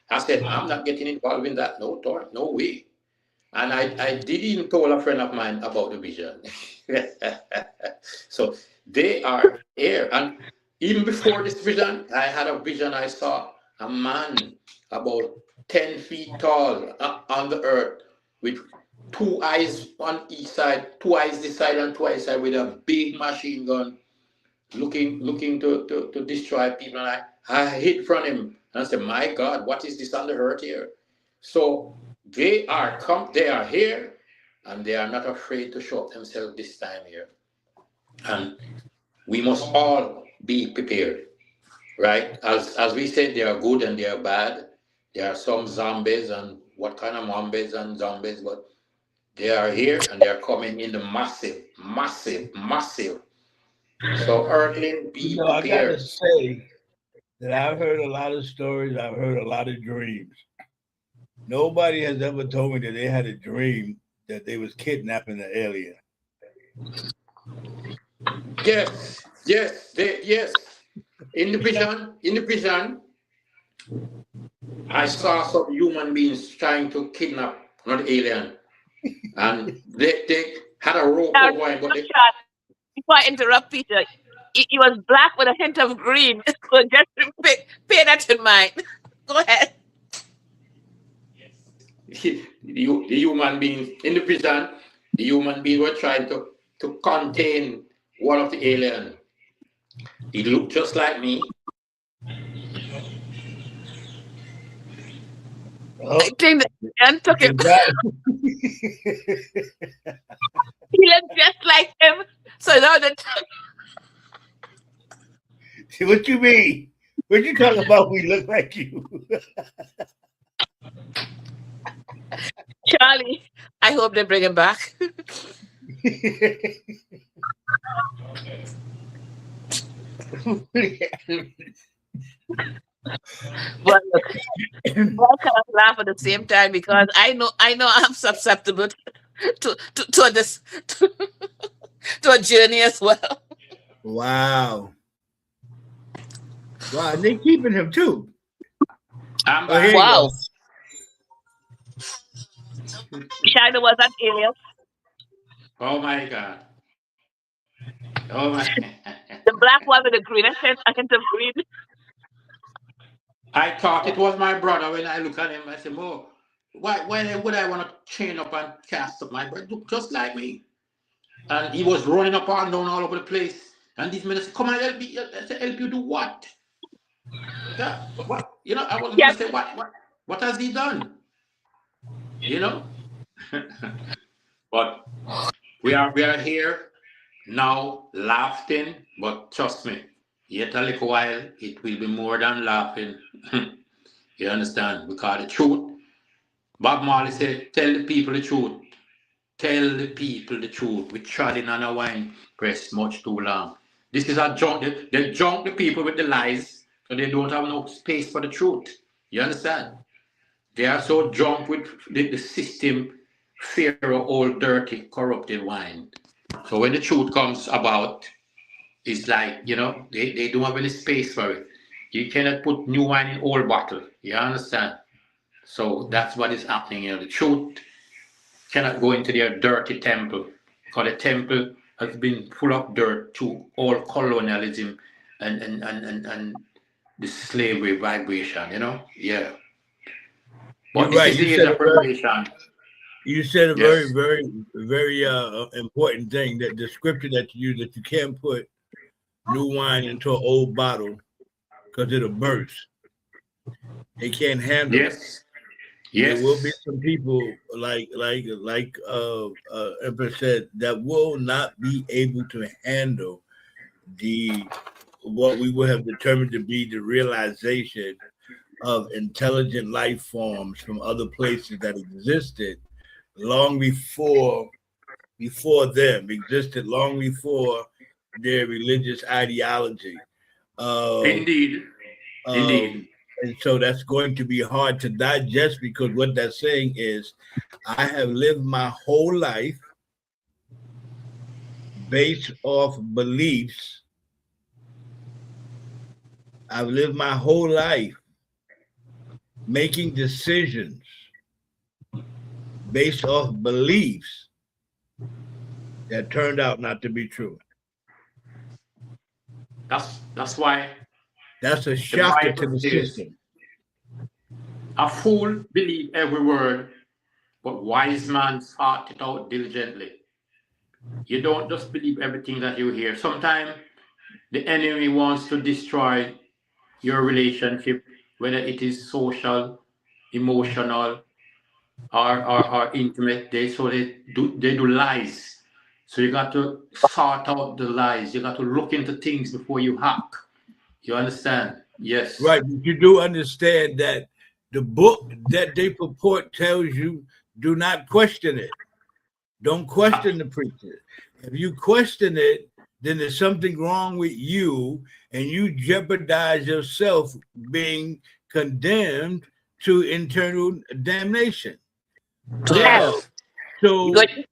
I said, I'm not getting involved in that. No, no way. And I did even told a friend of mine about the vision. So they are here. And even before this vision, I had a vision. I saw a man about 10 feet tall on the earth with two eyes on each side, two eyes this side and two eyes side with a big machine gun looking to destroy people. And I hid from him and I said, my God, what is this on the earth here? So they are here and they are not afraid to show up themselves this time here. And we must all be prepared, right? As we said, they are good and they are bad. There are some zombies and what kind of zombies and zombies, but they are here and they are coming in the massive, massive, massive. So Earthling, be I gotta prepared. say that I've heard a lot of stories. I've heard a lot of dreams. Nobody has ever told me that they had a dream that they was kidnapping an alien. Yes. In the vision, I saw some human beings trying to kidnap an alien, and they had a rope Now, over him, but they, before I interrupt Peter, he was black with a hint of green. So just pay that in mind. Go ahead. the human beings in the vision, the human beings were trying to contain one of the alien. He looked just like me. I think the man took him. He looked just like him. So now that What you mean? What you talking about? We look like you. Charlie, I hope they bring him back. But look, we all kind of laugh at the same time because I know I'm susceptible to this to a journey as well. Wow. Wow, they keeping him too. I'm Oh, here you Wow. go. China was an alien. Oh my God. Oh my. The black one with the green, a hint of green. I thought it was my brother when I look at him. I said, "Mo, why would I want to chain up and cast up my brother? Look just like me." And he was running up and down all over the place. And these men said, "Come on, help me." I said, "Help you do what?" Yeah, what? You know, I was going Yeah. to say, what has he done? You know, but we are here now laughing. But trust me, yet a little while it will be more than laughing. You understand? Because the truth, Bob Marley said, tell the people the truth. Tell the people the truth. We're treading on a wine press much too long. This is a junk. They junk the people with the lies, so they don't have no space for the truth. You understand? They are so drunk with the system, fear of old, dirty, corrupted wine. So when the truth comes about, it's like, they don't have any space for it. You cannot put new wine in old bottle. You understand? So that's what is happening here. The truth cannot go into their dirty temple because the temple has been full of dirt through all colonialism and the slavery vibration. Yeah. But You're this right. is the age of revelation. You said a Yes. very, very important thing, that the scripture that you use, that you can't put new wine into an old bottle because it'll burst. They can't handle it. Yes. There will be some people like Empress said, that will not be able to handle what we will have determined to be the realization of intelligent life forms from other places that existed long before them, existed long before their religious ideology. Indeed. Indeed. And so that's going to be hard to digest, because what that's saying is, I have lived my whole life based off beliefs. I've lived my whole life making decisions based off beliefs that turned out not to be true. That's why That's a the shocker to Bible the says, system. a fool believe every word, but wise man sought it out diligently. You don't just believe everything that you hear. Sometimes the enemy wants to destroy your relationship, whether it is social, emotional, or intimate. They do lies. So you got to sort out the lies. You got to look into things before you hack. You understand? Yes. Right. But you do understand that the book that they purport tells you, do not question it. Don't question the preacher. If you question it, then there's something wrong with you, and you jeopardize yourself being condemned to eternal damnation. Yes. So Good.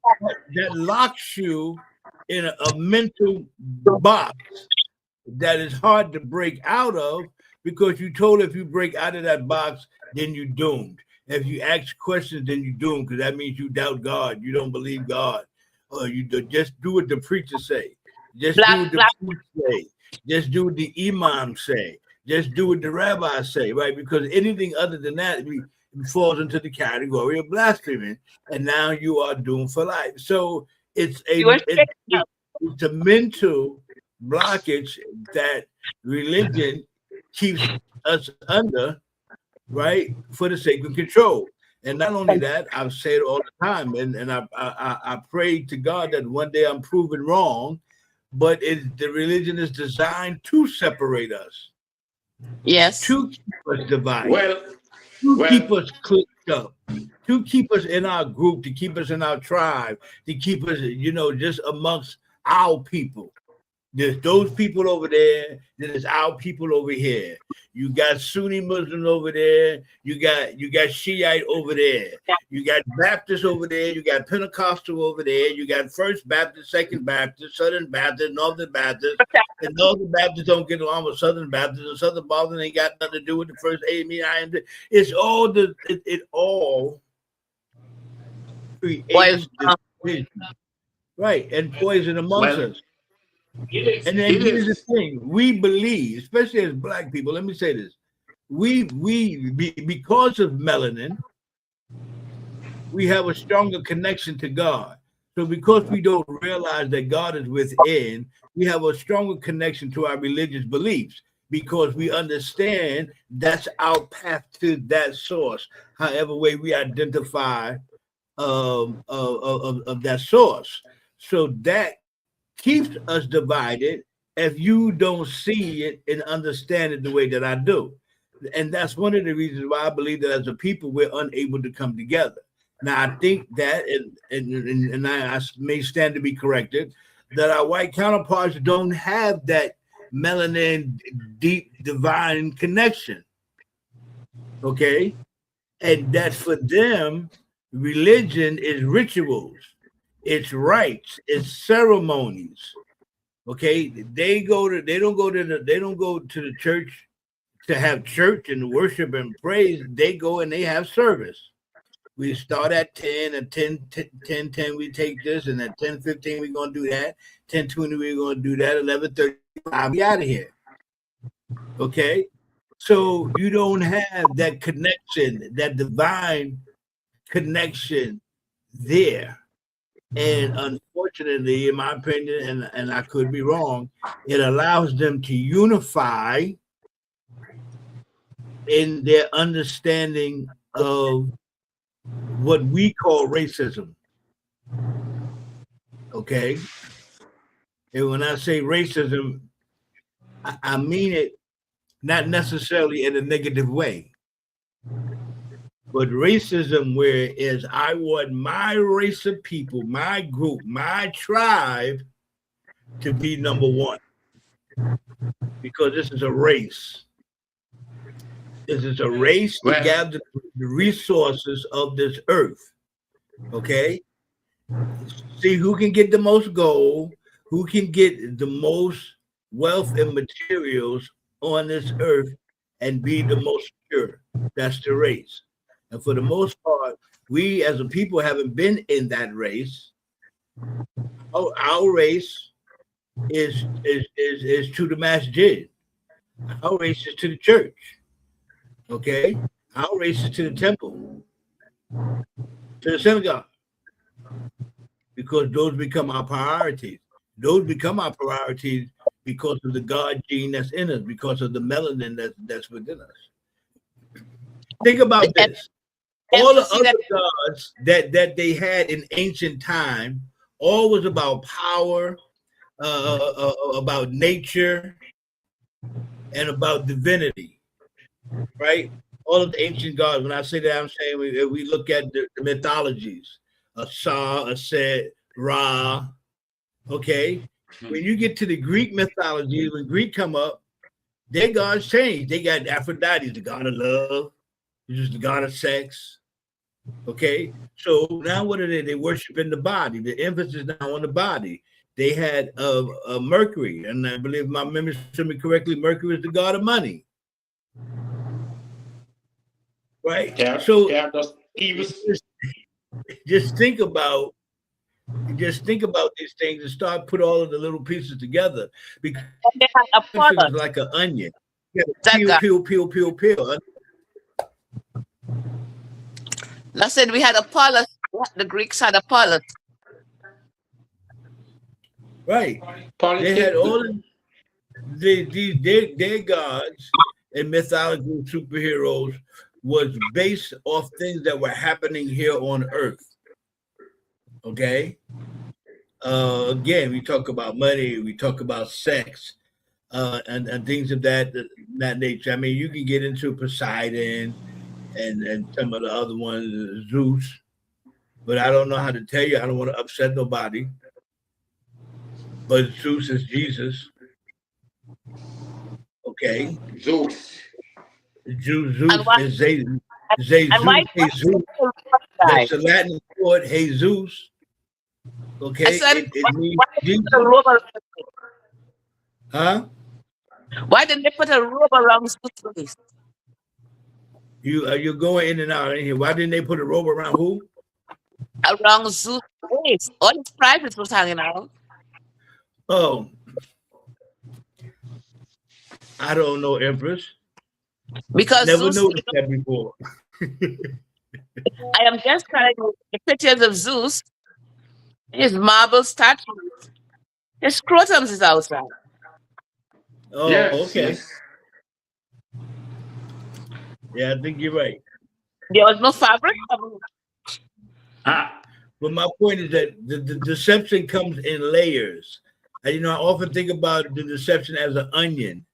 that locks you in a mental box that is hard to break out of, because you told, if you break out of that box, then you're doomed. If you ask questions, then you're doomed, because that means you doubt God. You don't believe God. Or you just do what the preacher say. Just do what the priest say. Just do what the imam say. Just do what the rabbi say, right? Because anything other than that, it falls into the category of blasphemy, and now you are doomed for life. So it's a mental blockage that religion keeps us under, right, for the sake of control. And not only that, I've said all the time, and I pray to God that one day I'm proven wrong, but the religion is designed to separate us, Yes. to keep us divided, Well, to keep us clicked up, to keep us in our group, to keep us in our tribe, to keep us, just amongst our people. There's those people over there, then there's our people over here. You got Sunni Muslims over there, you got Shiite over there, you got Baptist over there, you got Pentecostal over there, you got First Baptist, Second Baptist, Southern Baptist, Northern Baptist, and Northern Baptists don't get along with Southern Baptists, and Southern Baptists ain't got nothing to do with the First AME. It's all it all creates division, right, and poison amongst us. And then here's the thing: we believe, especially as Black people. Let me say this: because of melanin, we have a stronger connection to God. So because we don't realize that God is within, we have a stronger connection to our religious beliefs, because we understand that's our path to that source. However way we identify of that source, so that keeps us divided if you don't see it and understand it the way that I do. And that's one of the reasons why I believe that as a people, we're unable to come together. Now, I think that, and I may stand to be corrected, that our white counterparts don't have that melanin deep divine connection. Okay? And that for them, religion is rituals. It's rites, it's ceremonies. Okay, they don't go to the church to have church and worship and praise. They go and they have service. We start at 10, and 10 we take this, and at 10:15 we're gonna do that. 10:20 we're gonna do that. 11:35 we out of here. Okay, so you don't have that connection, that divine connection there. And unfortunately, in my opinion, and I could be wrong, it allows them to unify in their understanding of what we call racism. Okay? And when I say racism, I mean it not necessarily in a negative way. But racism, where is I want my race of people, my group, my tribe to be number one, because this is a race. This is a race to gather the resources of this earth. Okay? See who can get the most gold, who can get the most wealth and materials on this earth and be the most secure. That's the race. And for the most part, we as a people haven't been in that race. Our race is to the masjid. Our race is to the church. Okay? Our race is to the temple, to the synagogue. Because those become our priorities. Those become our priorities because of the God gene that's in us, because of the melanin that's within us. Think about this. All the other gods that they had in ancient time, all was about power, about nature, and about divinity, right? All of the ancient gods. When I say that, I'm saying we look at the mythologies, Sa, Aset, Ra. Okay, when you get to the Greek mythology, when Greek come up, their gods change. They got Aphrodite, the god of love, which is the god of sex. Okay, so now what are they? They worship in the body. The emphasis now on the body. They had Mercury, and I believe my memory serves me correctly. Mercury is the god of money, right? Yeah, so yeah, just think about these things and start put all of the little pieces together, because it's like an onion. Peel, peel, peel, peel. I said we had Apollo. The Greeks had Apollo. Right. They had all their gods and mythological superheroes was based off things that were happening here on Earth. Okay. Again, we talk about money, we talk about sex, and things of that nature. I mean, you can get into Poseidon and some of the other ones, Zeus, but I don't know how to tell you. I don't want to upset nobody. But Zeus is Jesus. Okay. Zeus. Zeus is Jesus. Jesus. That's the Latin word, Jesus. Okay. It means Jesus. Huh? Why didn't they put a robe around Zeus' waist? You're going in and out in here. Why didn't they put a robe around who? Around Zeus' waist. All his privates was hanging out. Oh, I don't know, Empress. Because never Zeus, noticed that before. I am just trying to the pictures of Zeus, his marble statues, his scrotums is outside. Oh, yes, okay. Yes. Yeah, I think you're right. There was no fabric. But my point is that the deception comes in layers. And, I often think about the deception as an onion.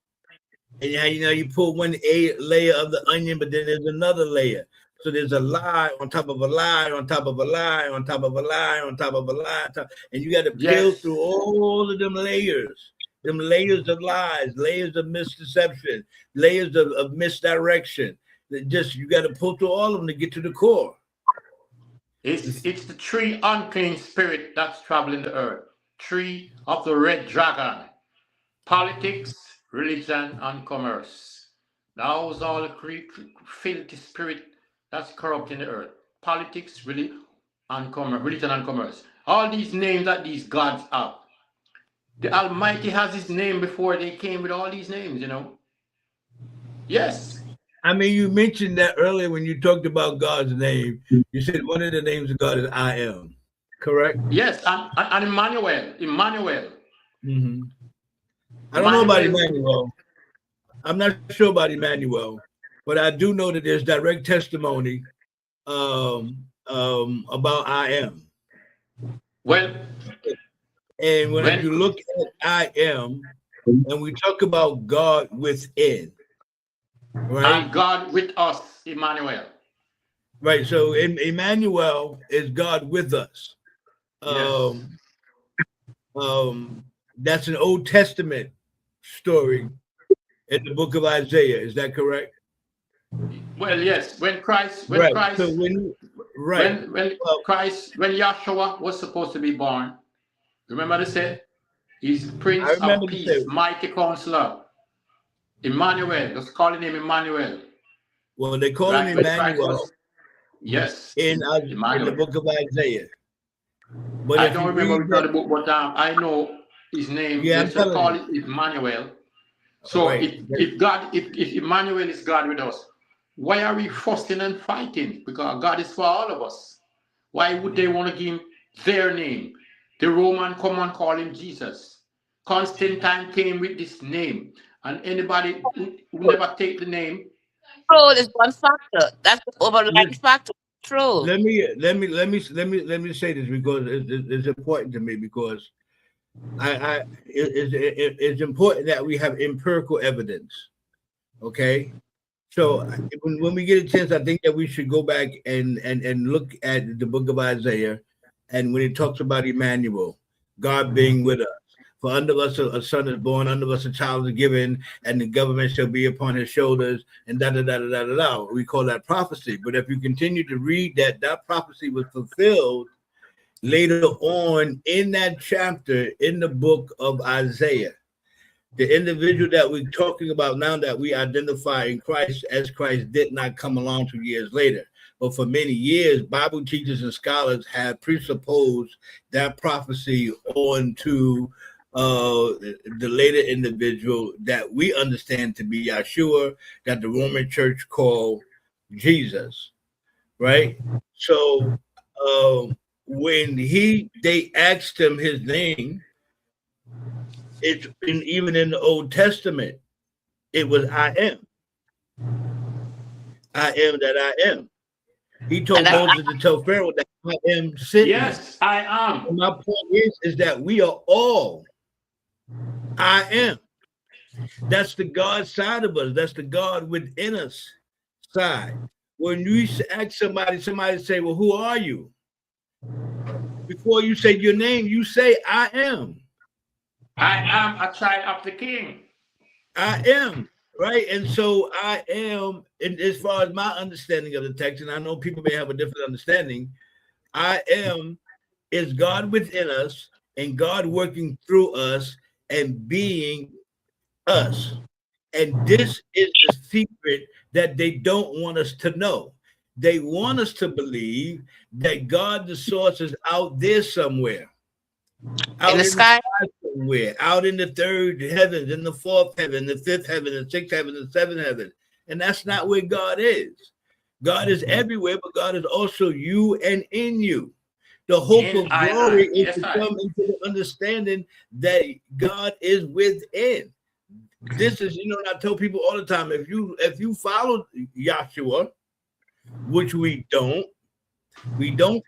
And you pull one layer of the onion, but then there's another layer. So there's a lie on top of a lie, on top of a lie, on top of a lie, on top of a lie. And you got to peel through all of them layers of lies, layers of misdeception, layers of misdirection. You got to pull through all of them to get to the core. It's the three unclean spirit that's traveling the earth. Tree of the red dragon. Politics, religion, and commerce. Those all the filthy spirit that's corrupting the earth. Politics, religion, and commerce. All these names that these gods have. The Almighty has his name before they came with all these names, Yes. I mean, you mentioned that earlier when you talked about God's name. You said one of the names of God is I am. Correct? Yes, and Emmanuel. Mm-hmm. I don't know about Emmanuel. I'm not sure about Emmanuel, but I do know that there's direct testimony about I am. Well, and when you look at I am, and we talk about God within, right? And God with us, Emmanuel. Right. So Emmanuel is God with us. Yes. That's an Old Testament story in the book of Isaiah. Is that correct? Well, yes. Right. So right. When Well, Christ, when Yahshua was supposed to be born, remember they said he's I Prince of remember the Peace, story. Mighty Counselor, Emmanuel. Just calling him Emmanuel. Well, they call him Right when Christ Emmanuel was, yes, in the Emmanuel. book of Isaiah. But I if don't you remember read which that, other book, but I know his name. yeah, They I'm just telling call you. it Emmanuel. So Right. if Emmanuel is God with us, why are we fussing and fighting? Because God is for all of us. Why would they want to give him their name? The Roman come and call him Jesus. Constantine came with this name, and anybody who never take the name, Troll is one factor. That's the overlying Let, factor. Troll. let me say this because it's important to me because it's important that we have empirical evidence. Okay. So when we get a chance, I think that we should go back and look at the book of Isaiah, and when it talks about Emmanuel, God being with us. For unto us a son is born, unto us a child is given, and the government shall be upon his shoulders, and da da da da da da da. We call that prophecy. But if you continue to read that prophecy was fulfilled later on in that chapter in the book of Isaiah. The individual that we're talking about now that we identify in Christ as Christ did not come along 2 years later. But for many years, Bible teachers and scholars have presupposed that prophecy onto the later individual that we understand to be Yeshua, that the Roman Church called Jesus, right? So when they asked him his name, even in the Old Testament, it was I am. I am that I am. He And told that's Moses to tell Pharaoh that I am sent me. yes, I am. And my point is that we are all I am. That's the God side of us. That's the God within us side. When you ask somebody say, well, who are you? Before you say your name, you say, I am. I am a child of the King. I am, right? And so I am, and as far as my understanding of the text, and I know people may have a different understanding, I am is God within us and God working through us and being us. And this is the secret that they don't want us to know. They want us to believe that God, the source, is out there somewhere. in Out the in the sky. sky somewhere, out in the third heavens, in the fourth heaven, the fifth heaven, the sixth heaven, the seventh heaven. And that's not where God is. God is everywhere, but God is also you and in you. The hope of glory is Yes, to I. come into the understanding that God is within. This is, and I tell people all the time, if you follow Yahshua, which we don't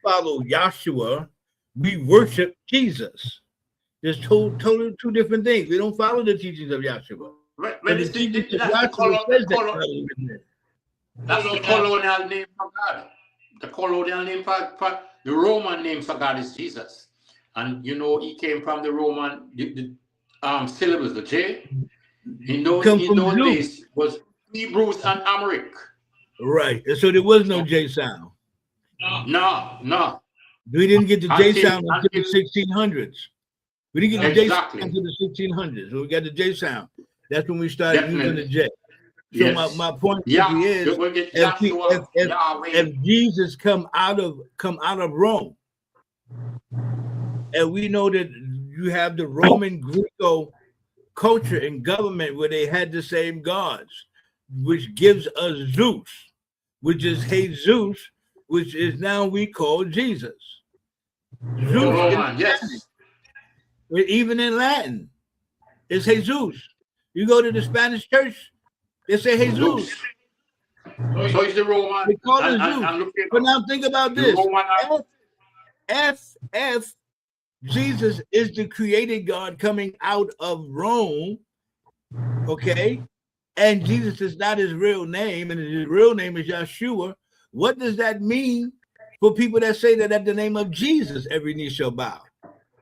follow Yahshua, we worship Jesus. There's totally two different things. We don't follow the teachings of Yahshua. When But the it's teachings of that's the Yahshua color, says that God is within. that's the colonial name for God. The colonial name for the Roman name for God is Jesus, and he came from the Roman syllables, the J. In Come from those Zeus. days was Hebrews and Amharic. Right. And so there was no J sound. No. We didn't get the J sound until the Until 1600s. We didn't get the J sound exactly. until the 1600s. So we got the J sound. That's when we started using the J. So Yes. my point You're is, going to get Joshua, Yahweh. if Jesus come out of Rome, and we know that you have the Roman Greco culture and government where they had the same gods, which gives us Zeus, which is Jesus, which is now we call Jesus. The Zeus, Roman, yes. even in Latin, it's Jesus. You go to the Spanish church, they say Jesus. So it's the Roman. They call it And Zeus. look at But now think about the this. Roman. F Jesus is the created God coming out of Rome, okay? And Jesus is not his real name, and his real name is Yeshua, What does that mean for people that say that at the name of Jesus, every knee shall bow?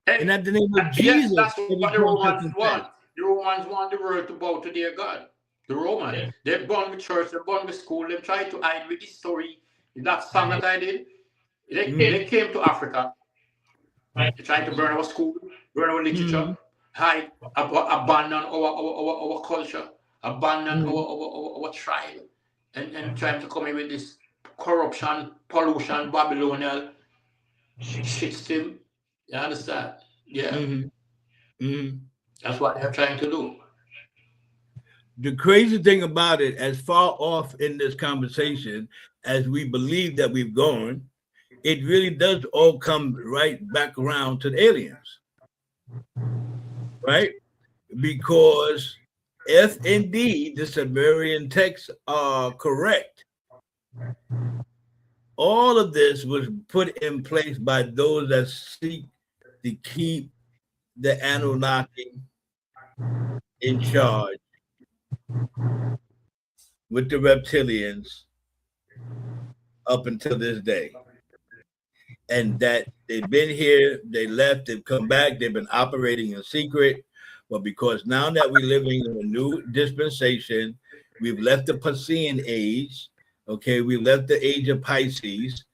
And at the name of Jesus, yes, that's every what the tongue shall Romans confess. want. The Romans want the world to bow to their God. The Romans. They're born with church, they're born with school, they try to hide with history. That song that I did, they came to Africa. They tried to burn our school, burn our literature, hide, abandon our culture, abandon our tribe, and trying to come in with this corruption, pollution, Babylonian system. You understand? Yeah. That's what they're trying to do. The crazy thing about it, as far off in this conversation as we believe that we've gone, it really does all come right back around to the aliens, right? Because if indeed the Sumerian texts are correct, all of this was put in place by those that seek to keep the Anunnaki in charge with the reptilians up until this day. And that they've been here, they left, they've come back, they've been operating in secret. But because now that we're living in a new dispensation, we've left the Piscean age, okay, we left the age of Pisces,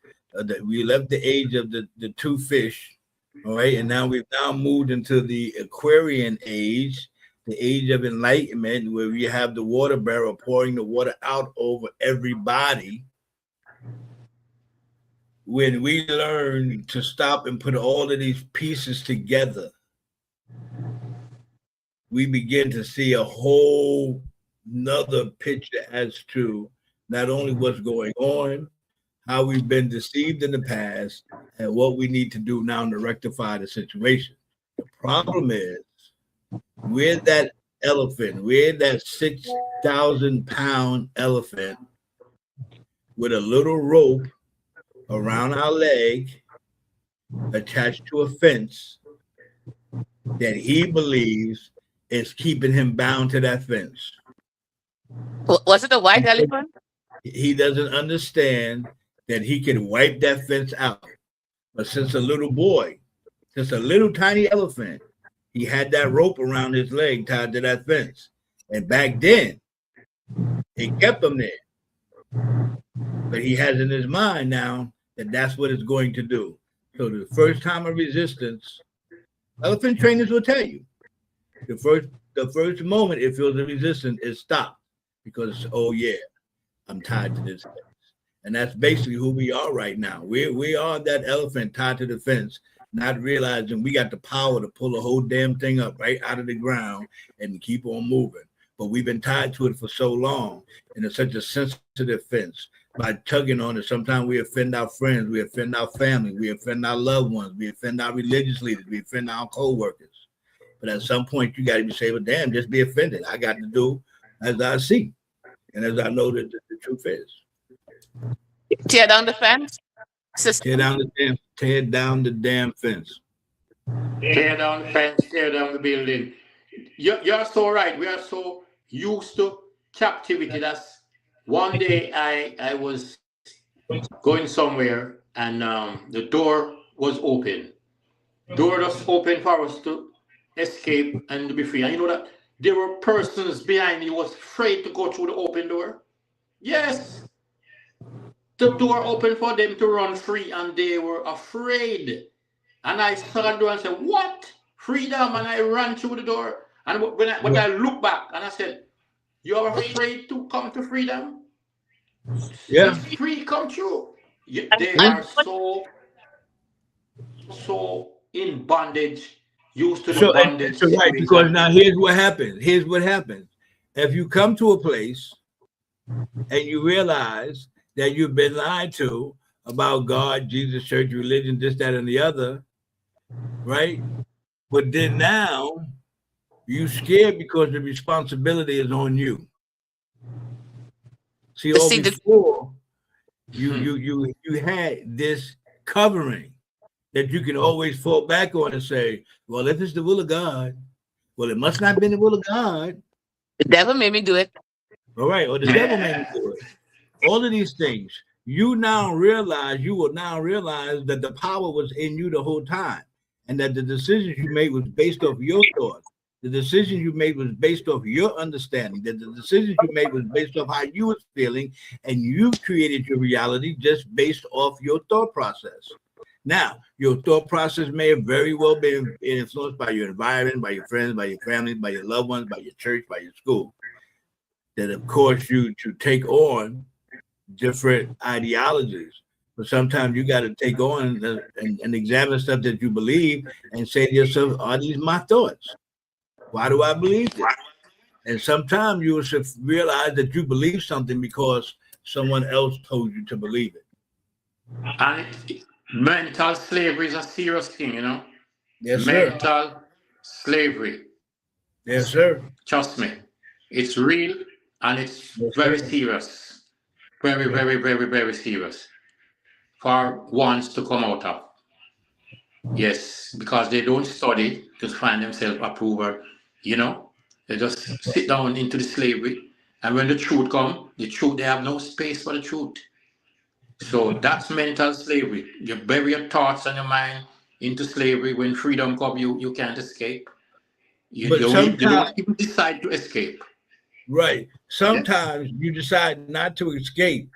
we left the age of the two fish, all right, and now we've now moved into the Aquarian age, the age of enlightenment, where we have the water barrel pouring the water out over everybody. When we learn to stop and put all of these pieces together, we begin to see a whole nother picture as to not only what's going on, how we've been deceived in the past, and what we need to do now to rectify the situation. The problem is, we're that elephant, we're that 6,000-pound elephant with a little rope around our leg attached to a fence that he believes is keeping him bound to that fence. Was it a white elephant? He doesn't understand that he can wipe that fence out. But since a little boy, since a little tiny elephant, he had that rope around his leg tied to that fence. And back then, it kept him there. But he has in his mind now that that's what it's going to do. So the first time of resistance, elephant trainers will tell you, the first moment it feels the resistance is stop, because, oh yeah, I'm tied to this fence. And that's basically who we are right now. We are that elephant tied to the fence, not realizing we got the power to pull the whole damn thing up right out of the ground and keep on moving. But we've been tied to it for so long, and it's such a sensitive fence. By tugging on it, sometimes we offend our friends, we offend our family, we offend our loved ones, we offend our religious leaders, we offend our co-workers. But at some point, you got to be saying, well, damn, just be offended. I got to do as I see and as I know that the truth is. Tear down the fence? Tear down the damn fence. Tear down the fence, tear down the building. You're so right. We are so used to captivity. That's one day I was going somewhere and the door was open. Door just open for us to escape and to be free. And you know that there were persons behind me who was afraid to go through the open door. Yes. The door opened for them to run free and they were afraid. And I saw the door and said, what? Freedom? And I ran through the door. And when I looked back and I said, you're afraid to come to freedom? Yeah. It's free, come true. They are so in bondage, used to the bondage. So right, because now here's what happens. If you come to a place and you realize that you've been lied to about God, Jesus, church, religion, this, that, and the other, right? But then now you scared because the responsibility is on you. See, all before you had this covering that you can always fall back on and say, well, if it's the will of God, well, it must not have been the will of God. The devil made me do it. All right, or the devil made me do it. All of these things, you will now realize that the power was in you the whole time, and that the decisions you made was based off your thoughts. The decisions you made was based off your understanding. That the decisions you made was based off how you was feeling, and you created your reality just based off your thought process. Now, your thought process may have very well been influenced by your environment, by your friends, by your family, by your loved ones, by your church, by your school. That of course you to take on different ideologies, but sometimes you got to take on and examine stuff that you believe and say to yourself, are these my thoughts? Why do I believe this? And sometimes you should realize that you believe something because someone else told you to believe it. And mental slavery is a serious thing, you know. Yes, sir. Mental slavery. Yes, sir. Trust me, it's real and it's very serious. Very, very, very, very serious for ones to come out of. Yes, because they don't study to find themselves approval, you know. They just sit down into the slavery, and when the truth comes, they have no space for the truth. So that's mental slavery. You bury your thoughts and your mind into slavery. When freedom comes, you can't escape. You don't even decide to escape. Right. Sometimes you decide not to escape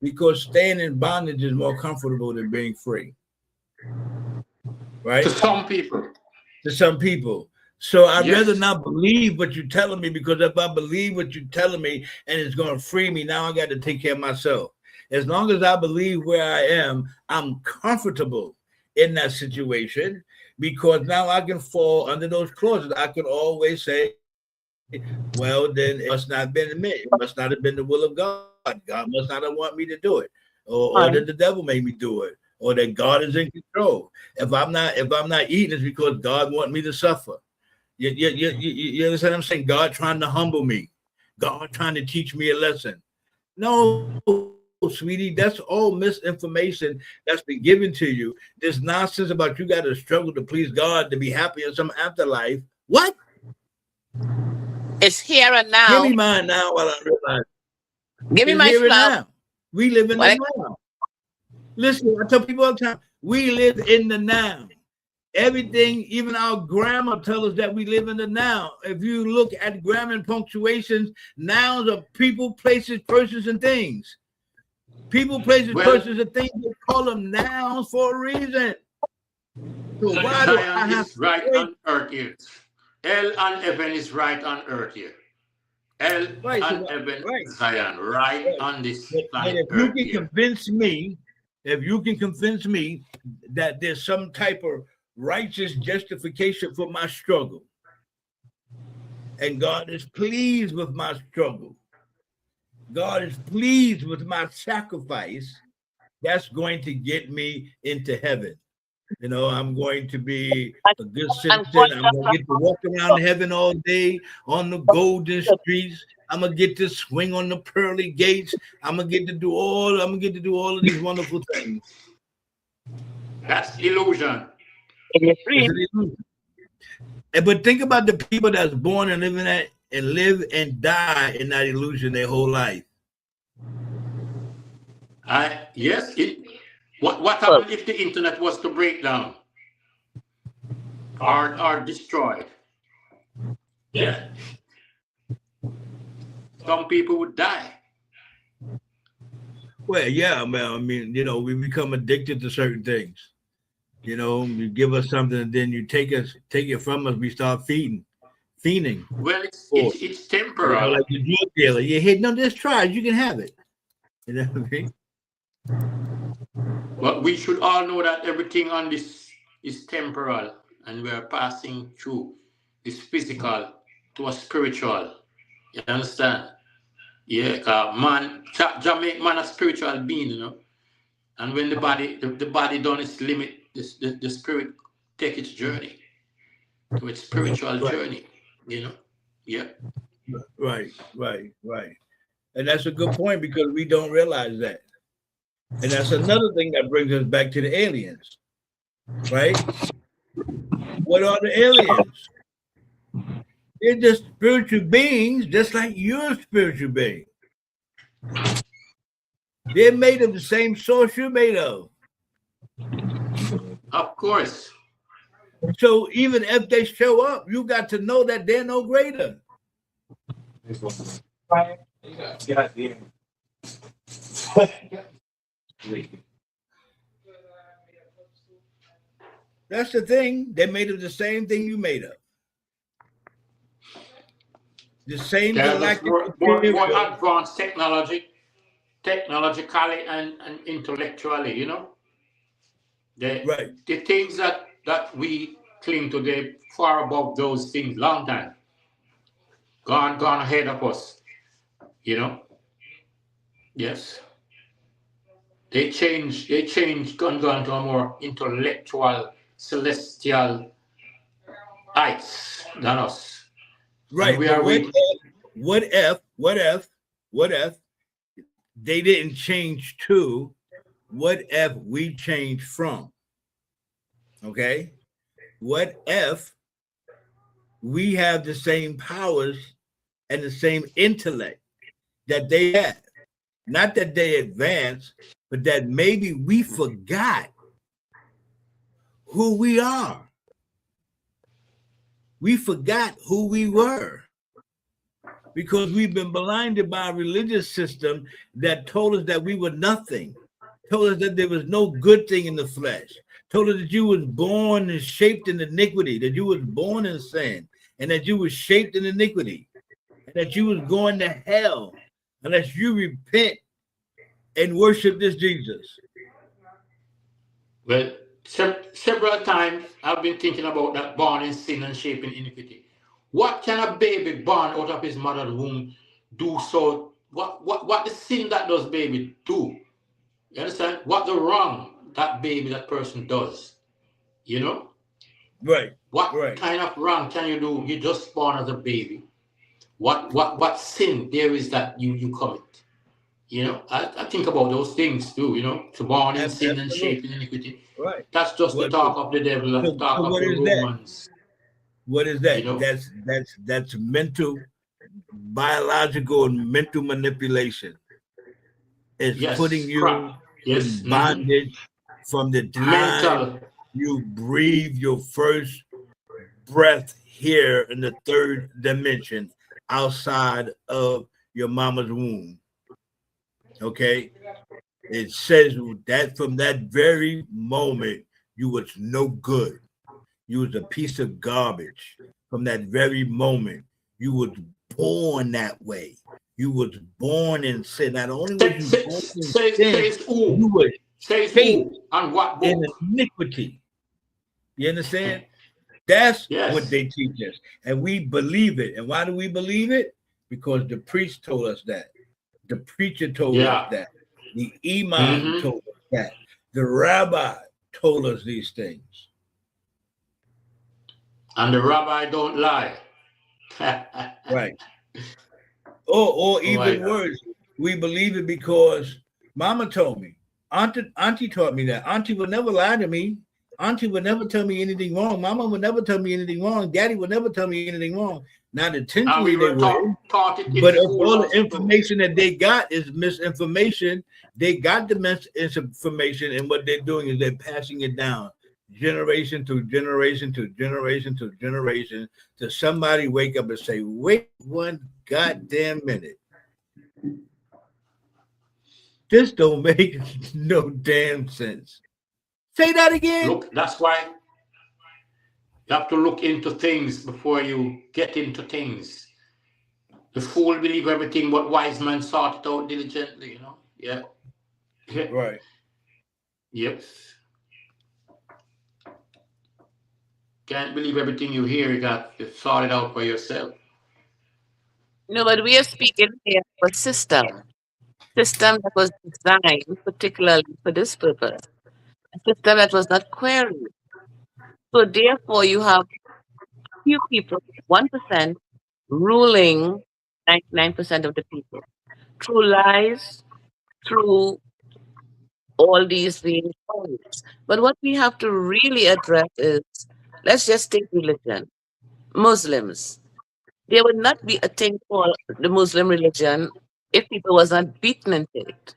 because staying in bondage is more comfortable than being free. Right? To some people. To some people. So I'd rather not believe what you're telling me, because if I believe what you're telling me and it's going to free me, now I got to take care of myself. As long as I believe where I am, I'm comfortable in that situation, because now I can fall under those clauses. I could always say, well, then it must not have been me. It must not have been the will of God. God must not have wanted me to do it, or that the devil made me do it, or that God is in control. If I'm not eating, it's because God wants me to suffer. You understand what I'm saying? God trying to humble me. God trying to teach me a lesson. No, sweetie, that's all misinformation that's been given to you. This nonsense about you got to struggle to please God to be happy in some afterlife. What? It's here and now. Give me mine now while I realize. Give me my here and flower. now. We live in the now. Listen, I tell people all the time, we live in the now. Everything, even our grammar tells us that we live in the now. If you look at grammar and punctuations, nouns are people, places, persons, and things. People, places, persons, and things, they call them nouns for a reason. So why do I have is right on earth here? L and heaven is right on earth here. L and heaven, Zion, right on this planet. If you can convince me, that there's some type of righteous justification for my struggle, and God is pleased with my struggle, God is pleased with my sacrifice, that's going to get me into heaven. You know, I'm going to be a good citizen. I'm going to get to walk around heaven all day on the golden streets. I'm going to get to swing on the pearly gates. I'm going to get to do all of these wonderful things. That's illusion. It's an illusion. But think about the people that's born and live and die in that illusion their whole life. What happened if the internet was to break down or destroyed? Yeah. Some people would die. Well, yeah, man. I mean, you know, we become addicted to certain things. You know, you give us something, and then you take it from us. We start fiending. Well, it's temporal. You know, like the drug dealer. You hit, no, just try it. You can have it. You know what I mean? But we should all know that everything on this is temporal, and we are passing through this physical to a spiritual. You understand? Yeah, man, make man a spiritual being, you know. And when the body done its limit, the spirit take its journey to its spiritual journey, you know. Yeah. Right. And that's a good point, because we don't realize that. And that's another thing that brings us back to the aliens, right? What are the aliens? They're just spiritual beings, just like you're a spiritual being. They're made of the same source you're made of. Of course. So even if they show up, you got to know that they're no greater. That's the thing. They're made of the same thing you made of. The same galactic more advanced technologically and intellectually, you know. Right. The things that we cling to, they far above those things, long time. Gone ahead of us, you know. Yes. They gone to a more intellectual, celestial heights than us. Right. And we But are what if they didn't change to? What if we change from? Okay. What if we have the same powers and the same intellect that they have? Not that they advanced, but that maybe we forgot who we are. We forgot who we were because we've been blinded by a religious system that told us that we were nothing, told us that there was no good thing in the flesh, told us that you was born and shaped in iniquity, that you was born in sin, and that you was shaped in iniquity, and that you was going to hell unless you repent and worship this Jesus. Well, several times I've been thinking about that, born in sin and shaped in iniquity. What can a baby born out of his mother's womb do? So what the sin that does baby do? You understand? What the wrong that person does? You know? Right. What kind of wrong can you do? You just born as a baby. What sin there is that you commit? You know, I think about those things too, you know, to born in sin and shaped in iniquity. Right. That's just the talk of the devil, the talk of the Romans. What is that? You know? That's mental, biological, and mental manipulation. It's putting you in bondage from the time you breathe your first breath here in the third dimension outside of your mama's womb. Okay? It says that from that very moment, you was no good. You was a piece of garbage. From that very moment, you was born that way. You was born in sin. Not only was you born in sin, you were shaped in iniquity. You understand? That's what they teach us. And we believe it. And why do we believe it? Because the priest told us that. The preacher told us that. The imam told us that. The rabbi told us these things. And the rabbi don't lie. Right. Or even worse, we believe it because mama told me. Auntie taught me that. Auntie would never lie to me. Auntie would never tell me anything wrong. Mama would never tell me anything wrong. Daddy would never tell me anything wrong. Not intentionally they would. But if all the information that they got is misinformation, they got the misinformation, and what they're doing is they're passing it down generation to generation to generation to generation to somebody wake up and say, wait one goddamn minute. This don't make no damn sense. Say that again. Look, that's why you have to look into things before you get into things. The fool believe everything, but wise man sought it out diligently, you know? Yeah. Right. Yep. Can't believe everything you hear. You got to sort it out for yourself. No, but we are speaking here of a system that was designed particularly for this purpose. A system that was not queried. So therefore, you have few people, 1%, ruling 99% of the people through lies, through all these things. But what we have to really address is, let's just take religion. Muslims. There would not be a thing called the Muslim religion if people was not beaten into it.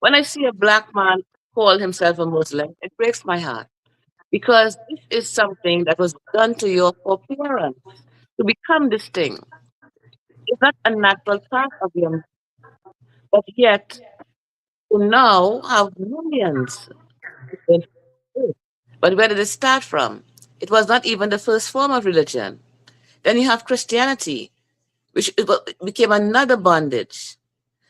When I see a black man call himself a Muslim, it breaks my heart because this is something that was done to your foreparents to become this thing. It's not a natural part of you, but yet you now have millions. But where did it start from? It was not even the first form of religion. Then you have Christianity, which became another bondage.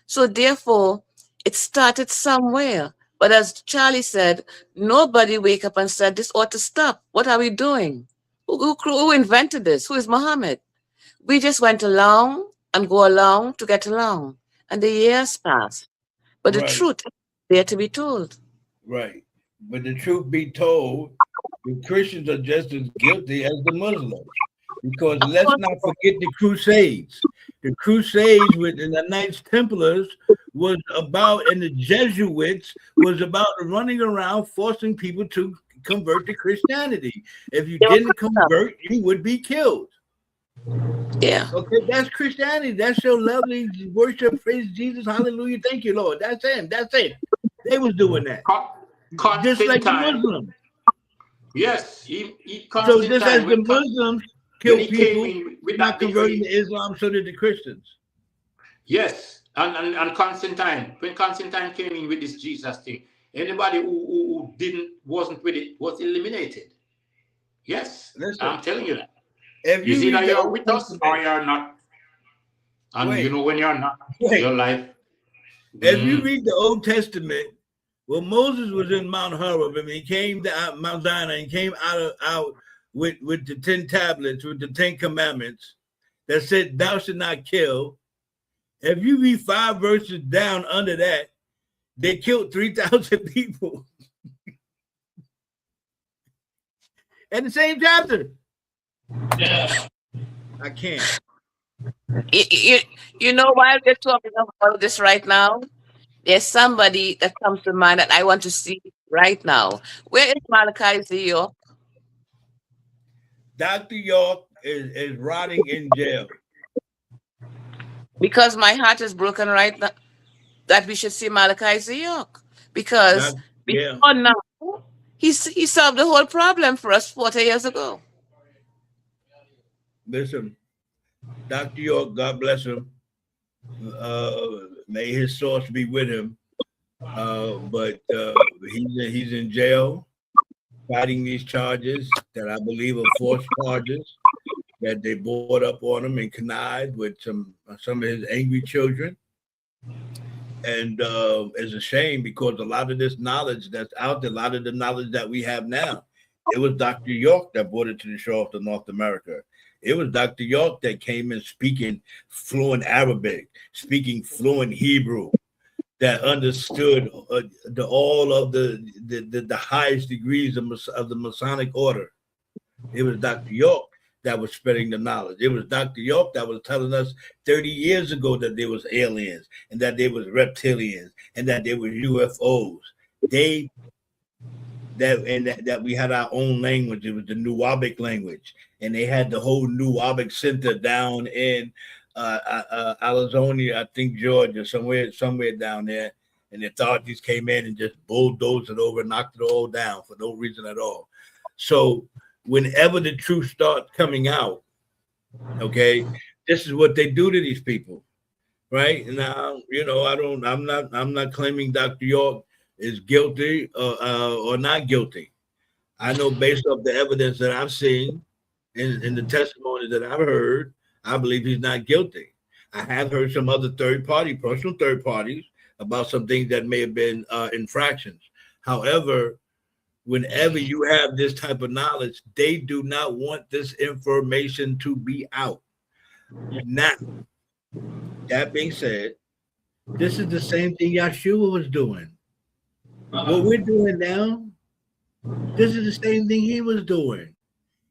So therefore, it started somewhere. But as Charlie said, nobody wake up and said, this ought to stop. What are we doing? Who invented this? Who is Muhammad? We just went along and go along to get along. And the years passed. But the Right, truth is there to be told. right. But the truth be told, the Christians are just as guilty as the Muslims. Because Of let's course, not forget the Crusades. The Crusades with the Knights Templars was about, and the Jesuits was about running around forcing people to convert to Christianity. If you they were didn't put up. convert, you would be killed. Yeah. Okay, that's Christianity. That's your lovely worship, praise Jesus, hallelujah, thank you, Lord. That's it. That's it. They was doing that, just like the Constantine, Muslims. yes, So just as Constantine, the Muslims when kill he came people, in with not that converting to decree, Islam, so did the Christians. yes, and Constantine, when Constantine came in with this Jesus thing, anybody who wasn't with it was eliminated. Yes, Listen, I'm telling you that. if It's you either read the you're Old with us or Testament, you're not. And you wait, know when you're not, your wait. life. If you Mm, read the Old Testament, well, Moses was in Mount Horeb, and he came to Mount Sinai and came out with the 10 tablets, with the 10 commandments that said, "Thou should not kill." If you read 5 verses down under that, they killed 3,000 people in the same chapter. I can't. You, you, you know, while we're talking about this right now, there's somebody that comes to mind that I want to see right now. Where is Malachi Zio? Dr. York is rotting in jail. Because my heart is broken right now that we should see Malachi Zio. Because Yeah. before now, he solved the whole problem for us 40 years ago. Listen, Dr. York, God bless him. May his source be with him. But he's in jail fighting these charges that I believe are false charges that they brought up on him and connived with some of his angry children. And it's a shame because a lot of this knowledge that's out there, a lot of the knowledge that we have now, it was Dr. York that brought it to the shore of North America. It was Dr. York that came in speaking fluent Arabic, speaking fluent Hebrew, that understood all of the highest degrees of the Masonic order. It was Dr. York that was spreading the knowledge. It was Dr. York that was telling us 30 years ago that there was aliens and that there was reptilians and that there were UFOs. That we had our own language. It was the Nuwabic language, and they had the whole Nuwabic Center down in Arizona, I think Georgia, somewhere down there. And the authorities came in and just bulldozed it over, knocked it all down for no reason at all. So whenever the truth starts coming out, okay, this is what they do to these people, right? Now, I'm not claiming Dr. York is guilty or not guilty. I know based off the evidence that I've seen in the testimony that I've heard, I believe he's not guilty. I have heard some other personal third parties, about some things that may have been infractions. However, whenever you have this type of knowledge, they do not want this information to be out. Now, that being said, this is the same thing Yeshua was doing. What we're doing now, this is the same thing he was doing.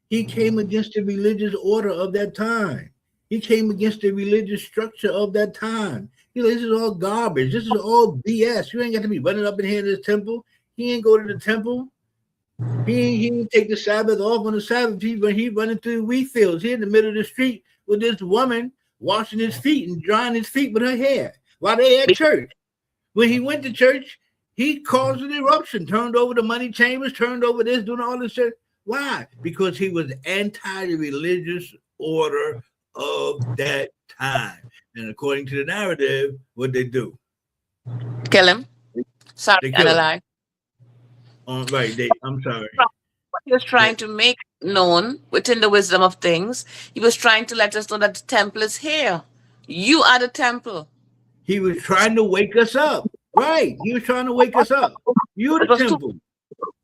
He came against the religious order of that time. He came against the religious structure of that time. This is all garbage. This is all BS. You ain't got to be running up in here in this temple. He ain't go to the temple. He didn't take the Sabbath off on the Sabbath. He running through the wheat fields here in the middle of the street with this woman washing his feet and drying his feet with her hair while they at church. When he went to church, he caused an eruption, turned over the money chambers, turned over this, doing all this shit. Why? Because he was anti the religious order of that time. And according to the narrative, what they do? Kill him. Sorry, They kill him. Analai. Right. I'm sorry. What he was trying to make known within the wisdom of things, he was trying to let us know that the temple is here. You are the temple. He was trying to wake us up. Right. He was trying to wake us up. You're the temple.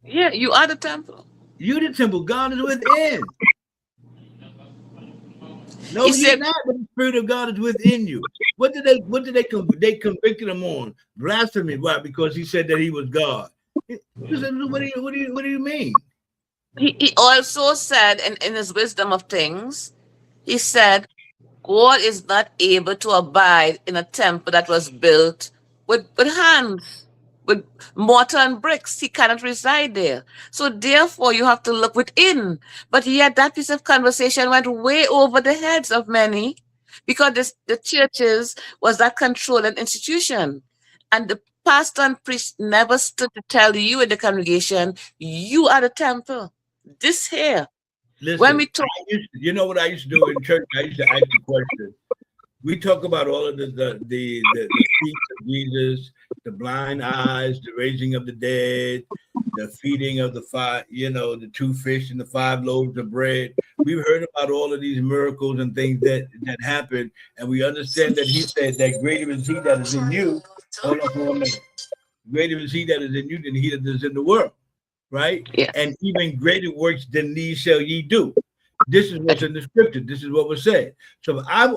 Yeah, you are the temple. You're the temple. God is within. No, you're not. The Spirit of God is within you. What did they convicted him on? Blasphemy. Why? Because he said that he was God. He said, what do you mean? He also said in his wisdom of things, he said, God is not able to abide in a temple that was built with hands, with mortar and bricks. He cannot reside there. So therefore, you have to look within. But yet that piece of conversation went way over the heads of many, because the churches was that controlling institution. And the pastor and priest never stood to tell you in the congregation, you are the temple. This here. Listen, when we talk, you know what I used to do in church? I used to ask the question. We talk about all of the feet of Jesus, the blind eyes, the raising of the dead, the feeding of the the 2 fish and the 5 loaves of bread. We've heard about all of these miracles and things that happened, and we understand that he said that greater is he that is in you. Hold on for a minute. Greater is he that is in you than he that is in the world. Right? Yeah. And even greater works than these shall ye do. This is what's in the scripture. This is what was said. So I've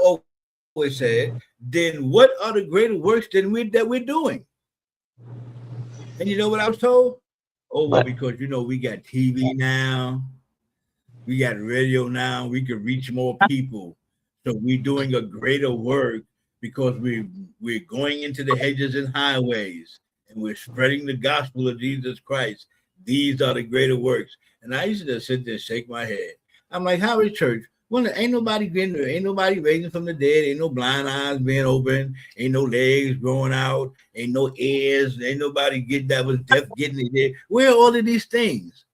always said, then what are the greater works that we're doing? And you know what I was told? Oh, well, because we got TV now, we got radio now, we can reach more people. So we're doing a greater work because we're going into the hedges and highways and we're spreading the gospel of Jesus Christ. These are the greater works. And I used to just sit there and shake my head. I'm like, how is church? Well, ain't nobody raising from the dead, ain't no blind eyes being open, ain't no legs growing out, ain't no ears, ain't nobody that was deaf getting it there. Where are all of these things?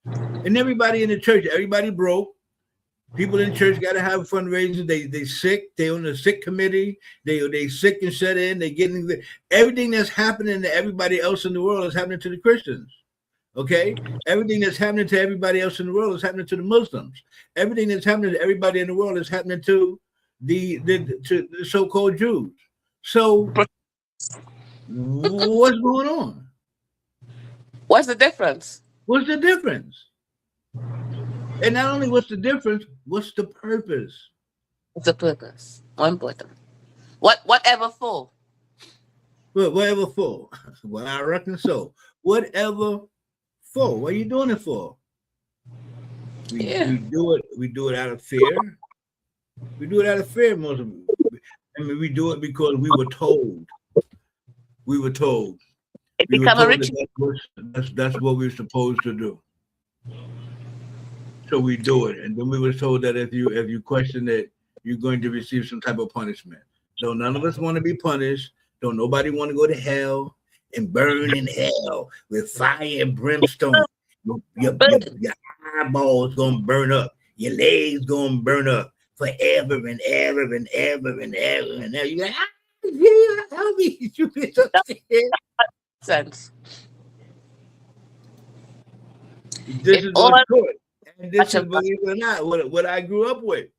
And everybody in the church, everybody broke. People in church got to have fundraisers. They sick. They on the sick committee. They sick and shut in. They getting everything that's happening to everybody else in the world is happening to the Christians. Okay, everything that's happening to everybody else in the world is happening to the Muslims. Everything that's happening to everybody in the world is happening to the so-called Jews. So, what's going on? What's the difference? What's the difference? And not only what's the difference, what's the purpose? What's the purpose? More important. Whatever for? Well, whatever for. Well, I reckon so. Whatever for. What are you doing it for? We do it out of fear. We do it out of fear, most of it. I mean, we do it because we were told. We were told. We were told that's what we're supposed to do. So we do it. And then we were told that if you question it, you're going to receive some type of punishment. So none of us want to be punished. Don't nobody want to go to hell and burn in hell with fire and brimstone. Your eyeballs gonna burn up. Your legs gonna burn up forever and ever and ever and ever and ever. You're like, help me. You get so scared. Sense. This is what's good. And this is, believe it or not, what I grew up with.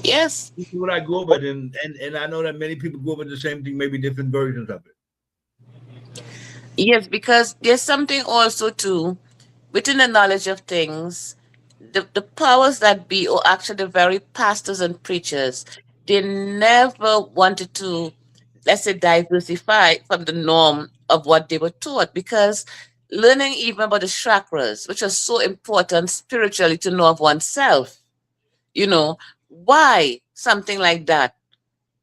Yes. This is what I grew up with. And I know that many people grew up with the same thing, maybe different versions of it. Yes, because there's something also too within the knowledge of things, the powers that be, or actually the very pastors and preachers, they never wanted to, let's say, diversify from the norm of what they were taught, because learning even about the chakras, which are so important spiritually to know of oneself, why something like that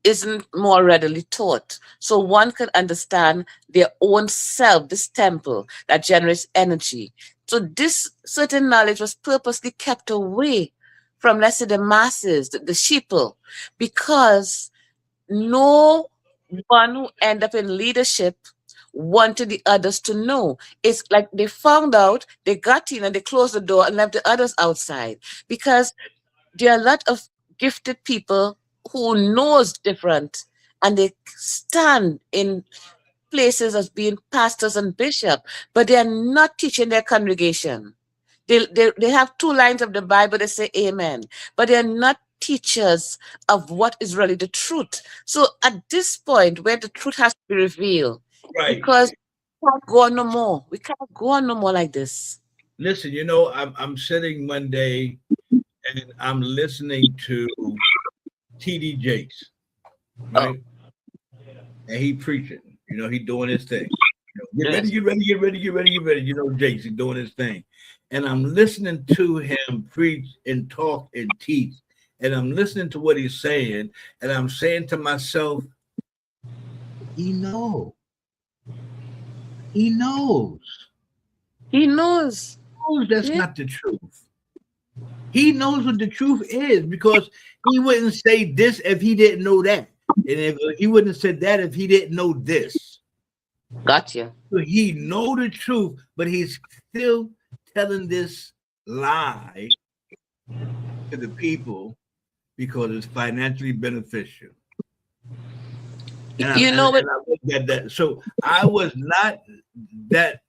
isn't more readily taught, so one can understand their own self, this temple that generates energy. So this certain knowledge was purposely kept away from, let's say, the masses, the sheeple, because no one who end up in leadership wanted the others to know. It's like they found out, they got in and they closed the door and left the others outside because there are a lot of gifted people who knows different and they stand in places as being pastors and bishop, but they are not teaching their congregation. They have two lines of the Bible, they say amen, but they're not teachers of what is really the truth. So at this point where the truth has to be revealed, Right. because we can't go on no more. We can't go on no more like this. Listen, I'm sitting one day and I'm listening to TD Jakes, right? And he preaching, he doing his thing. Get ready, get ready, get ready, get ready, get ready. Jakes, he doing his thing. And I'm listening to him preach and talk and teach. And I'm listening to what he's saying. And I'm saying to myself, he knows. He knows. He knows. That's not the truth. He knows what the truth is, because he wouldn't say this if he didn't know that. And if he wouldn't have said that if he didn't know this. Gotcha. So he know the truth, but he's still telling this lie to the people because it's financially beneficial. And I looked at that. So I was not that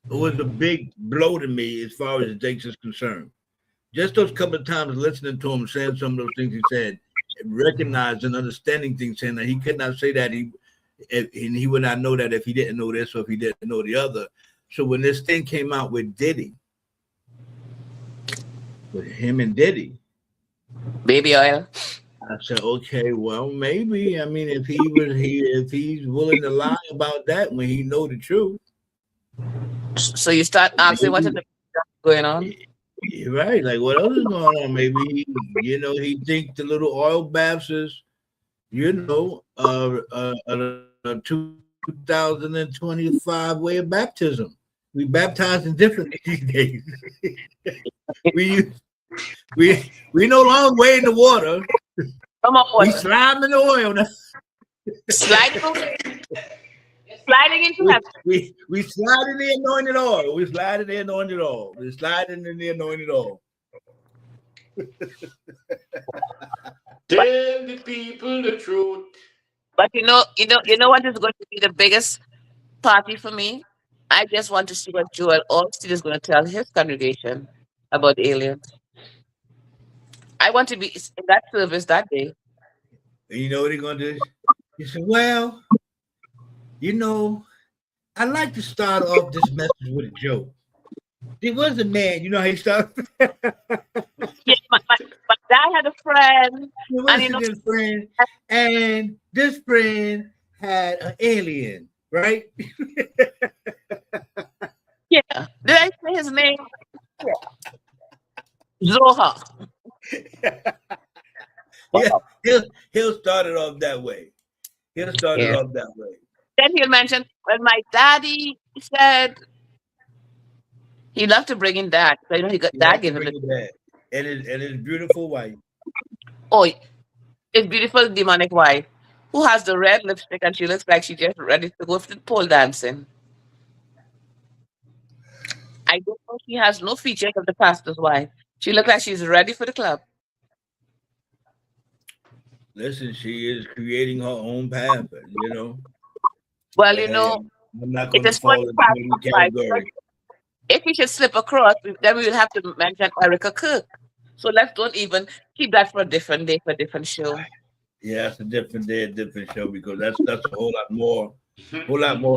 was a big blow to me as far as Jakes is concerned. Just those couple of times listening to him saying some of those things he said, recognizing and understanding things, saying that he could not say that and he would not know that if he didn't know this or if he didn't know the other. So when this thing came out with Diddy, with him and Diddy, baby oil, I said, okay, well, maybe. I mean, if he's willing to lie about that when he know the truth. So you start asking what is going on? Right, like what else is going on? Maybe he think the little oil baths is, 2025 way of baptism. We baptizing differently these days. we no longer wade in the water. Come on, we slide in the oil now. Sliding into heaven. We slide in the anointed oil. We slide in the anointed oil. We slide in the anointed oil. Tell the people the truth. But you know what is going to be the biggest party for me? I just want to see what Joel Osteen is going to tell his congregation about aliens. I want to be in that service that day. And you know what he's going to do? He said, well, I like to start off this message with a joke. There was a man, how he started? Yeah, my dad had a friend. And this friend had an alien, right? Yeah. Did I say his name? Yeah. Zoha. Yeah, he'll start it off that way. It off that way. Then he'll mention when my daddy said he loved to bring in dad. So he got dad gave him dad. And his beautiful wife. Oh, his beautiful demonic wife who has the red lipstick and she looks like she's just ready to go to pole dancing. I don't know, she has no features of the pastor's wife. She looks like she's ready for the club. Listen, she is creating her own path, Well, I'm not going it to is fall into any category. If we should slip across, then we will have to mention Erica Kirk. So let's don't even keep that for a different day, for a different show. Yeah, it's a different day, a different show, because that's a whole lot more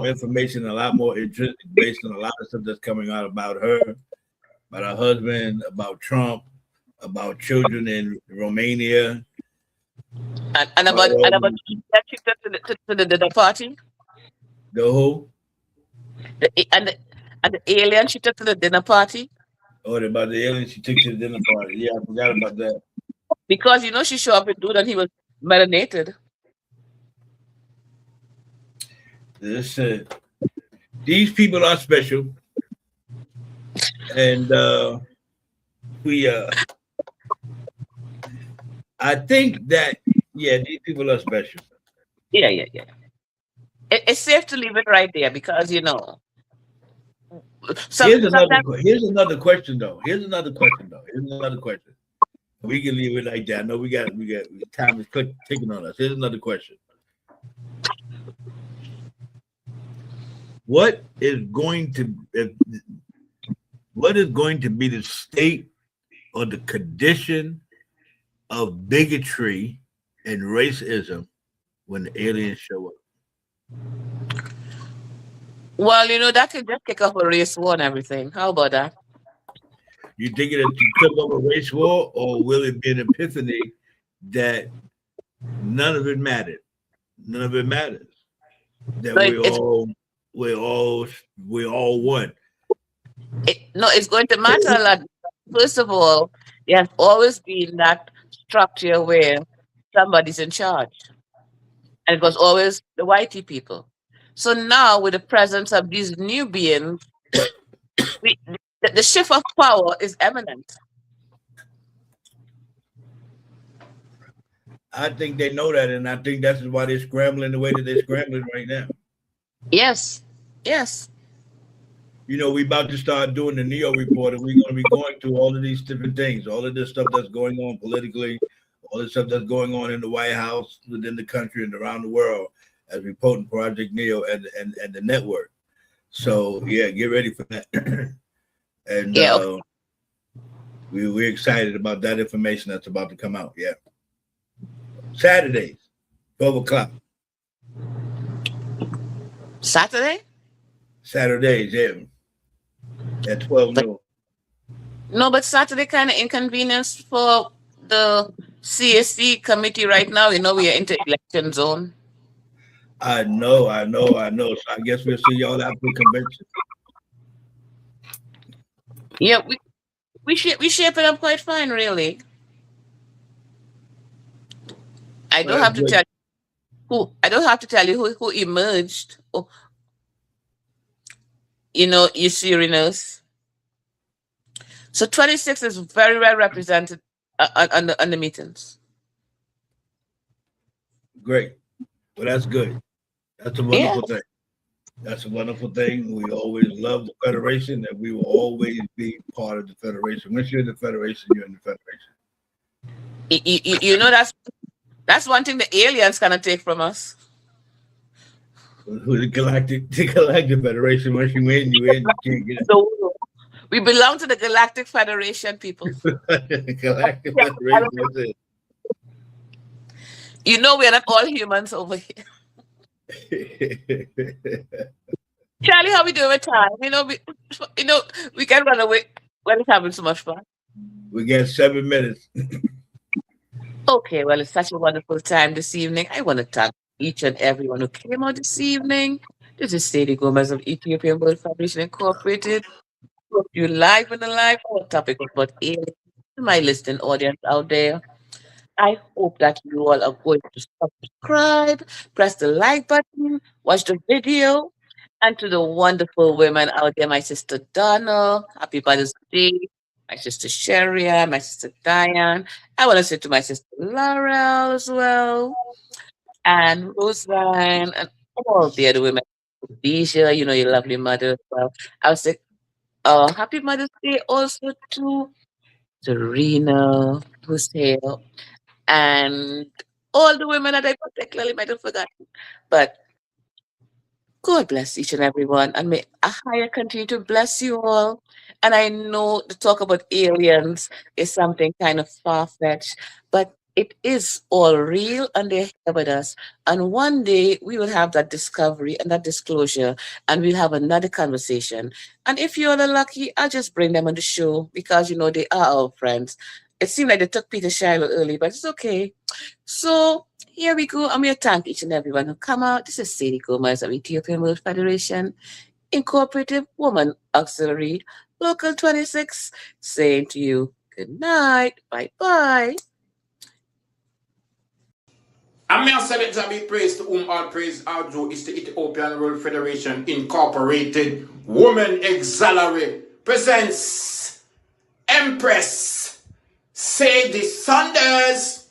information, a lot more intrinsic based on a lot of stuff that's coming out about her, about her husband, about Trump, about children in Romania. And about that she took to the dinner party. The who? And the alien she took to the dinner party. Oh, about the alien she took to the dinner party. Yeah, I forgot about that. Because she showed up with dude and he was melanated. Listen, these people are special, and I think that these people are special. Yeah, yeah, yeah. It's safe to leave it right there because sometimes. Here's another question though. Here's another question though. Here's another question. We can leave it like that. I know we got time is ticking on us. Here's another question. What is going to be the state or the condition of bigotry and racism when the aliens show up? Well, that could just kick off a race war and everything. How about that? You think that you took over a race war, or will it be an epiphany that none of it mattered? None of it matters. That No, it's we all won. no, it's going to matter a lot. First of all, there has always been that structure where somebody's in charge, and it was always the whitey people. So now, with the presence of these new beings, we, the shift of power is imminent. I think they know that, and I think that's why they're scrambling the way that they're scrambling right now. Yes, yes. We about to start doing the Neo report, and we're going to be going through all of these different things, all of this stuff that's going on politically, all this stuff that's going on in the White House, within the country, and around the world, as we potent Project Neo and the network. So yeah, get ready for that. And Yeah. we're excited about that information that's about to come out. Yeah, Saturdays, 12 o'clock. Saturdays, yeah, at 12 noon. No, but Saturday kind of inconvenience for the CSC committee right now. We are into election zone. I know. So I guess we'll see y'all after the convention. Yeah, we shape it up quite fine, really. I don't have to tell you who emerged. You Syrians. So 26 is very well represented on the meetings. Great. Well, that's good. That's a wonderful thing. That's a wonderful thing. We always love the Federation, and we will always be part of the Federation. Once you're in the Federation, you're in the Federation. That's one thing the aliens cannot take from us. The Galactic Federation. Once you win, you can't get it. So we belong to the Galactic Federation, people. Galactic Federation. That's it. We're not all humans over here. Charlie, how we doing with time? We can run away. We're having so much fun. We got 7 minutes. Okay, well, it's such a wonderful time this evening. I want to thank each and everyone who came out this evening. This is Sadi Gomez of Ethiopian World Foundation Incorporated. Hope you live in the live. Our topic was about aliens. To my listening audience out there, I hope that you all are going to subscribe, press the like button, watch the video, and to the wonderful women out there, my sister Donna, happy Mother's Day, my sister Sheria, my sister Diane. I want to say to my sister Laurel as well, and Roseline, and all the other women. Deja, your lovely mother as well. I was like, happy Mother's Day also to Serena, who's here, and all the women that I particularly might have forgotten. But God bless each and every one, and may a higher continue to bless you all. And I know the talk about aliens is something kind of far-fetched, but it is all real, and they're here with us. And one day we will have that discovery and that disclosure, and we'll have another conversation. And if you're lucky, I'll just bring them on the show because they are our friends. It seemed like they took Peter Shiloh early, but it's okay. So here we go, and we thank each and everyone who come out. This is Sadi Gomez of Ethiopian World Federation, Incorporated Woman Auxiliary, Local 26, saying to you, good night, bye-bye. And may I say that be praised to whom all praise our is the Ethiopian World Federation Incorporated Woman Auxiliary presents Empress Sadi Saunders.